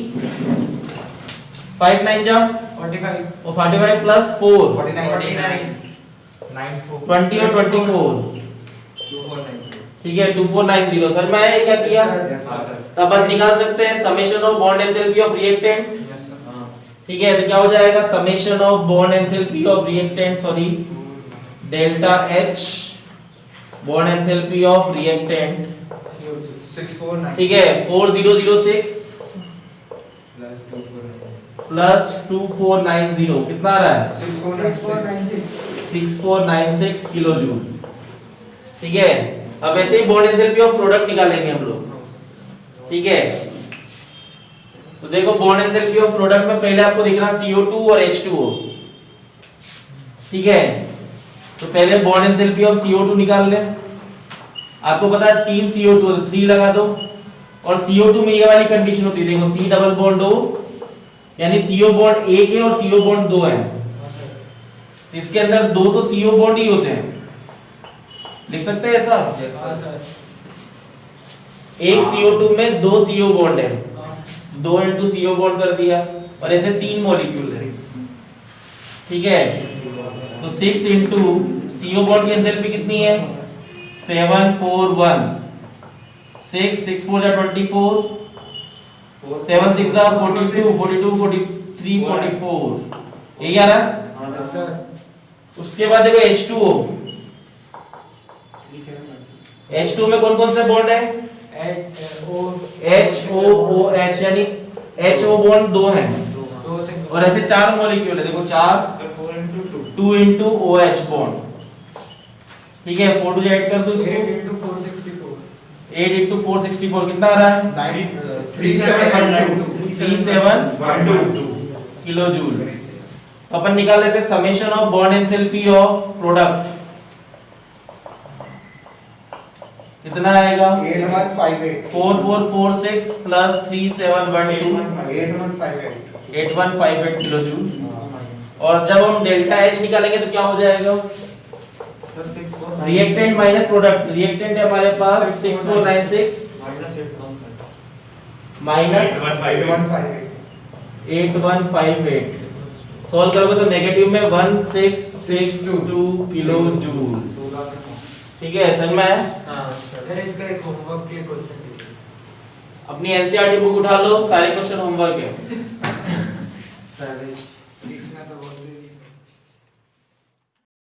5 9 जा 45 और 45 प्लस 4 49 20 और 24, 2490। ठीक है, 2490। समझ में आया क्या किया? हाँ सर। तो अपन निकाल सकते हैं summation of bond enthalpy of reactant, yes sir. हाँ ठीक है। तो क्या हो जाएगा, summation of bond enthalpy of reactant, sorry, delta H bond enthalpy of reactant, 649 ठीक है, 4006 प्लस 2490 कितना आ रहा है, 6496 किलो जूल, ठीक है। अब ऐसे ही बॉन्ड एंथैल्पी ऑफ प्रोडक्ट निकालेंगे हम लोग, ठीक है। तो देखो बॉन्ड एंथैल्पी ऑफ प्रोडक्ट में पहले आपको दिख रहा CO2 और H2O, ठीक है। तो पहले बॉन्ड एंथैल्पी ऑफ CO2 निकाल लें। आपको पता है 3 CO2 तो 3 लगा दो, और CO2 में ये वाली कंडीशन होती है, देखो C डबल बॉन्ड O, यानी CO बॉन्ड 1 है और CO बॉन्ड 2 है। इसके अंदर 2 तो CO बॉन्ड ही होते हैं, लिख सकते हैं ऐसा। Yes sir. एक CO2 में 2 CO बॉन्ड है, 2 into CO बॉन्ड कर दिया, और ऐसे 3 मॉलिक्यूल है, ठीक है। तो 6 into CO बॉन्ड की एंथैल्पी कितनी है, 741, 6 6 4 जा 24, 7 6 जा 42, 42 43 44, यही आ रहा है। Yes sir. उसके बाद देखो H2O, H2 में कौन कौन से बॉन्ड है, HOOH, यानी HO बॉन्ड 2 हैं, और ऐसे 4 मॉलिक्यूल है, देखो 4 2 into OH बॉन्ड, ठीक है। 4 2 ऐड कर दो इसको, 8 into 464 कितना आ रहा है, 3712 किलो जूल। तो अपन निकाल लेते हैं summation of bond enthalpy of product, कितना आएगा, 4446 प्लस 3712 8158 किलो जूल। और जब हम डेल्टा H निकालेंगे तो क्या हो जाएगा, रिएक्टेंट माइनस प्रोडक्ट, रिएक्टेंट है हमारे पास 6496 माइनस 8158, सॉल्व करोगे तो नेगेटिव में 1662 किलो जूल, ठीक है। समझ में आया? हाँ सर, इसका एक होमवर्क के लिए क्वेश्चन अपनी एनसीईआरटी बुक उठा लो, सारे क्वेश्चन होमवर्क है। दीजिए।